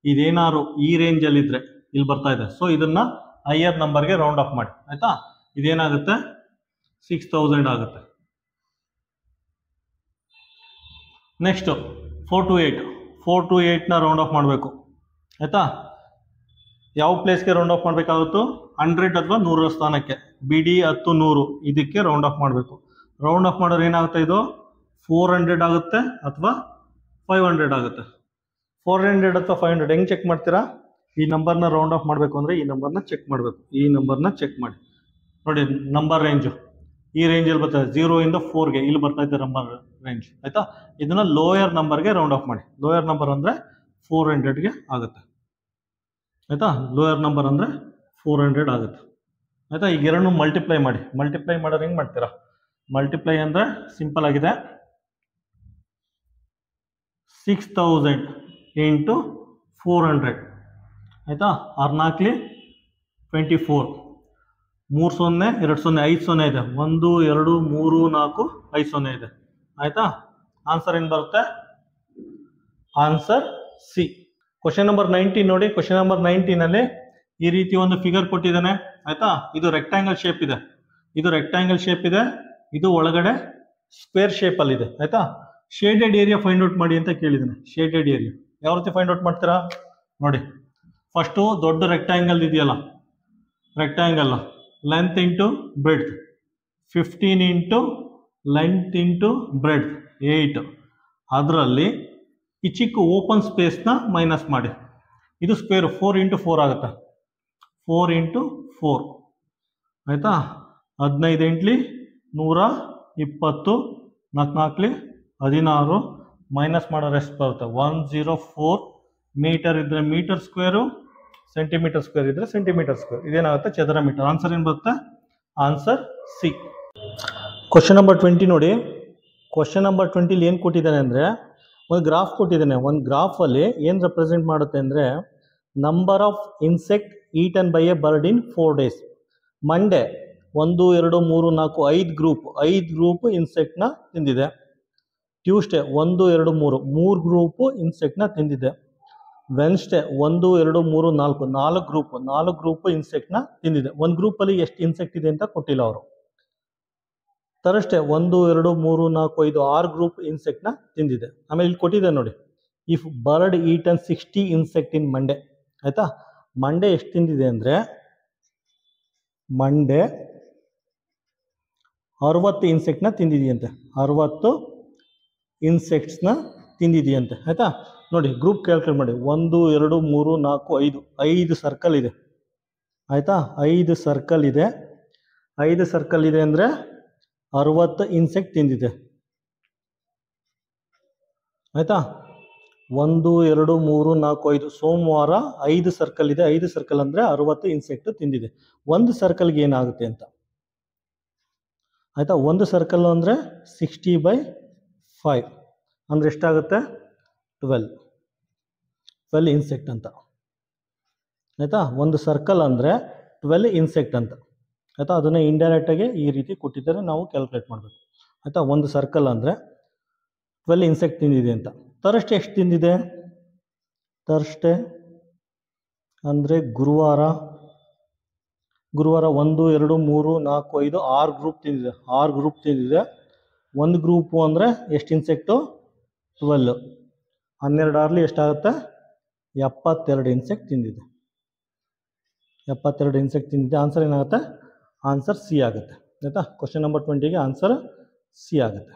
ಇದೇನಾದ್ರು ಈ ರೇಂಜಲ್ಲಿ ಇದ್ರೆ ಇಲ್ಲಿ ಬರ್ತಾ ಇದೆ, ಸೊ ಇದನ್ನ ಹೈಯರ್ ನಂಬರ್ಗೆ ರೌಂಡ್ ಆಫ್ ಮಾಡಿ ಆಯ್ತಾ. ಇದೇನಾಗುತ್ತೆ 6000 ಆಗುತ್ತೆ. ನೆಕ್ಸ್ಟ್ 4 to 8ನ ರೌಂಡ್ ಆಫ್ ಮಾಡಬೇಕು ಆಯ್ತಾ. ಯಾವ ಪ್ಲೇಸ್ಗೆ ರೌಂಡ್ ಆಫ್ ಮಾಡಬೇಕಾಗುತ್ತೋ 100 ಅಥವಾ 100 ಸ್ಥಾನಕ್ಕೆ, ಬಿಡಿ 10 100 ಇದಕ್ಕೆ ರೌಂಡ್ ಆಫ್ ಮಾಡಬೇಕು. ರೌಂಡ್ ಆಫ್ ಮಾಡೋರು ಏನಾಗುತ್ತೆ, ಇದು 400 ಆಗುತ್ತೆ ಅಥವಾ 500 ಆಗುತ್ತೆ. 400 ಅಥವಾ 500 ಹೆಂಗೆ ಚೆಕ್ ಮಾಡ್ತೀರಾ, ಈ ನಂಬರ್ನ ರೌಂಡ್ ಆಫ್ ಮಾಡಬೇಕು ಅಂದರೆ ಈ ನಂಬರ್ನ ಚೆಕ್ ಮಾಡಬೇಕು. ಈ ನಂಬರ್ನ ಚೆಕ್ ಮಾಡಿ ನೋಡಿ, ನಂಬರ್ ರೇಂಜು ಈ ರೇಂಜಲ್ಲಿ ಬರ್ತದೆ, 0 ಇಂದ 4ಗೆ ಇಲ್ಲಿ ಬರ್ತಾ ಇದೆ ನಂಬರ್ ರೇಂಜ್ ಆಯ್ತಾ. ಇದನ್ನ ಲೋಯರ್ ನಂಬರ್ಗೆ ರೌಂಡ್ ಆಫ್ ಮಾಡಿ. ಲೋಯರ್ ನಂಬರ್ ಅಂದರೆ 400ಗೆ ಆಗುತ್ತೆ ಆಯ್ತಾ. ಲೋಯರ್ ನಂಬರ್ ಅಂದರೆ 400 ಆಗುತ್ತೆ ಆಯ್ತಾ. ಈಗ ಎರಡನ್ನೂ ಮಲ್ಟಿಪ್ಲೈ ಮಾಡಿ. ಮಲ್ಟಿಪ್ಲೈ ಮಾಡೋರು ಹೆಂಗೆ ಮಾಡ್ತೀರಾ, ಮಲ್ಟಿಪ್ಲೈ ಅಂದರೆ ಸಿಂಪಲ್ ಆಗಿದೆ, 6000 ಇಂಟು 400 ಆಯಿತಾ. 4 24, 3 0 2 0 5 0 ಇದೆ, 1 2 3 4 5 0 ಇದೆ ಆಯಿತಾ. ಆನ್ಸರ್ ಏನು ಬರುತ್ತೆ, ಆನ್ಸರ್ ಸಿ. ಕ್ವಶನ್ ನಂಬರ್ 19 ನೋಡಿ. ಕ್ವಶನ್ ನಂಬರ್ 19ನಲ್ಲಿ ಈ ರೀತಿ ಒಂದು ಫಿಗರ್ ಕೊಟ್ಟಿದ್ದಾನೆ ಆಯ್ತಾ. ಇದು ರೆಕ್ಟ್ಯಾಂಗಲ್ ಶೇಪ್ ಇದೆ, ಇದು ರೆಕ್ಟ್ಯಾಂಗಲ್ ಶೇಪ್ ಇದೆ, ಇದು ಒಳಗಡೆ ಸ್ಕ್ವೇರ್ ಶೇಪ್ ಅಲ್ಲಿ ಇದೆ ಆಯ್ತಾ. ಶೇಡೆಡ್ ಏರಿಯಾ ಫೈಂಡ್ ಔಟ್ ಮಾಡಿ ಅಂತ ಕೇಳಿದ್ದಾನೆ. ಶೇಡೆಡ್ ಏರಿಯಾ ಯಾವ ರೀತಿ ಫೈಂಡ್ ಔಟ್ ಮಾಡ್ತೀರಾ ನೋಡಿ. ಫಸ್ಟು ದೊಡ್ಡ ರೆಕ್ಟ್ಯಾಂಗಲ್ ಇದೆಯಲ್ಲ, rectangle length into breadth 15 into length into breadth 8. ಅದರಲ್ಲಿ ಈ ಚಿಕ್ಕ ಓಪನ್ ಸ್ಪೇಸ್ನ ಮೈನಸ್ ಮಾಡಿ. ಇದು ಸ್ಕ್ವೇರ್ 4 ಇಂಟು 4 ಆಗುತ್ತೆ, 4 ಇಂಟು 4 ಆಯಿತಾ. 15 8 120, 4 16, ಮೈನಸ್ ಮಾಡೋರು ಎಷ್ಟು ಬರುತ್ತೆ, 104 ಮೀಟರ್ ಇದ್ದರೆ ಮೀಟರ್ ಸ್ಕ್ವೇರು, ಸೆಂಟಿಮೀಟರ್ ಸ್ಕ್ವೇರ್ ಇದ್ದರೆ ಸೆಂಟಿಮೀಟರ್ ಸ್ಕ್ವೇರ್. ಇದೇನಾಗುತ್ತೆ ಚದರ ಮೀಟರ್. ಆನ್ಸರ್ ಏನು ಬರುತ್ತೆ, ಆನ್ಸರ್ ಸಿ. ಕ್ವಶನ್ ನಂಬರ್ 20 ನೋಡಿ. ಕ್ವಶನ್ ನಂಬರ್ 20 ಏನು ಕೊಟ್ಟಿದ್ದಾನೆ ಅಂದರೆ ಒಂದು ಗ್ರಾಫ್ ಕೊಟ್ಟಿದ್ದಾನೆ. ಒಂದು ಗ್ರಾಫಲ್ಲಿ ಏನು ರೆಪ್ರೆಸೆಂಟ್ ಮಾಡುತ್ತೆ ಅಂದರೆ number of insect eaten by a bird in 4 days. Monday 1 2 3 4 5 group ಇನ್ಸೆಕ್ಟ್ನ ತಿಂದಿದೆ. ಟ್ಯೂಸ್ಡೇ 1 2 3 ಗ್ರೂಪು ಇನ್ಸೆಕ್ಟ್ನ ತಿಂದಿದೆ. ವೆನ್ಸ್ಡೇ 1 2 3 4 ಗ್ರೂಪ್ ಇನ್ಸೆಕ್ಟ್ನ ತಿಂದಿದೆ. ಒಂದು ಗ್ರೂಪಲ್ಲಿ ಎಷ್ಟು ಇನ್ಸೆಕ್ಟ್ ಇದೆ ಅಂತ ಕೊಟ್ಟಿಲ್ಲ ಅವರು. ಥರ್ಸ್ಡೇ 1 2 3 4 5 6 ಗ್ರೂಪ್ ಇನ್ಸೆಕ್ಟ್ನ ತಿಂದಿದೆ. ಆಮೇಲೆ ಇಲ್ಲಿ ಕೊಟ್ಟಿದೆ ನೋಡಿ, if bird eaten 60 insect in Monday ಆಯಿತಾ. ಮಂಡೇ ಎಷ್ಟು ತಿಂದಿದೆ ಅಂದರೆ ಮಂಡೇ 60 ಇನ್ಸೆಕ್ಟ್ನ ತಿಂದಿದೆಯಂತೆ, 60 ಇನ್ಸೆಕ್ಟ್ಸ್ನ ತಿಂದಿದೆಯಂತೆ ಆಯಿತಾ. ನೋಡಿ ಗ್ರೂಪ್ ಕ್ಯಾಲ್ಕುಲೇಟ್ ಮಾಡಿ. 1 2 3 4 5 ಸರ್ಕಲ್ ಇದೆ ಆಯಿತಾ. 5 ಸರ್ಕಲ್ ಇದೆ, 5 ಸರ್ಕಲ್ ಇದೆ ಅಂದರೆ 60 ಇನ್ಸೆಕ್ಟ್ ತಿಂದಿದೆ ಆಯಿತಾ. 1 2 3 4 5 ಸೋಮವಾರ 5 ಸರ್ಕಲ್ ಇದೆ, 5 ಸರ್ಕಲ್ ಅಂದರೆ 60 ಇನ್ಸೆಕ್ಟ್ ತಿಂದಿದೆ. ಒಂದು ಸರ್ಕಲ್ಗೆ ಏನಾಗುತ್ತೆ ಅಂತ ಆಯಿತಾ. ಒಂದು ಸರ್ಕಲ್ ಅಂದರೆ 60/5 ಅಂದರೆ ಎಷ್ಟಾಗುತ್ತೆ, 12 ಇನ್ಸೆಕ್ಟ್ ಅಂತ ಆಯಿತಾ. ಒಂದು ಸರ್ಕಲ್ ಅಂದರೆ 12 ಇನ್ಸೆಕ್ಟ್ ಅಂತ ಆಯಿತಾ. ಅದನ್ನು ಇಂಡೈರೆಕ್ಟಾಗಿ ಈ ರೀತಿ ಕೊಟ್ಟಿದ್ದಾರೆ, ನಾವು ಕ್ಯಾಲ್ಕುಲೇಟ್ ಮಾಡಬೇಕು ಆಯಿತಾ. ಒಂದು ಸರ್ಕಲ್ ಅಂದರೆ 12 ಇನ್ಸೆಕ್ಟ್ ತಿಂದಿದೆ ಅಂತ. ಥರ್ಸ್ಡೇ ಎಷ್ಟು ತಿಂದಿದೆ, ಥರ್ಸ್ಡೇ ಅಂದರೆ ಗುರುವಾರ 1 2 3 4 5 6 ಗ್ರೂಪ್ ತಿಂದಿದೆ, 6 ಗ್ರೂಪ್ ತಿಂದಿದೆ. ಒಂದು ಗ್ರೂಪು ಅಂದರೆ ಎಷ್ಟು ಇನ್ಸೆಕ್ಟು, 12, 12 ಆರ್ಲಿ ಎಷ್ಟಾಗುತ್ತೆ, 72 ಇನ್ಸೆಕ್ಟ್ ತಿಂದಿದೆ, 72 ಇನ್ಸೆಕ್ಟ್ ತಿಂದಿದೆ. ಆನ್ಸರ್ ಏನಾಗುತ್ತೆ, ಆನ್ಸರ್ ಸಿ ಆಗುತ್ತೆ ಆಯಿತಾ. ಕ್ವಶನ್ ನಂಬರ್ 20ಗೆ ಆನ್ಸರ್ ಸಿ ಆಗುತ್ತೆ.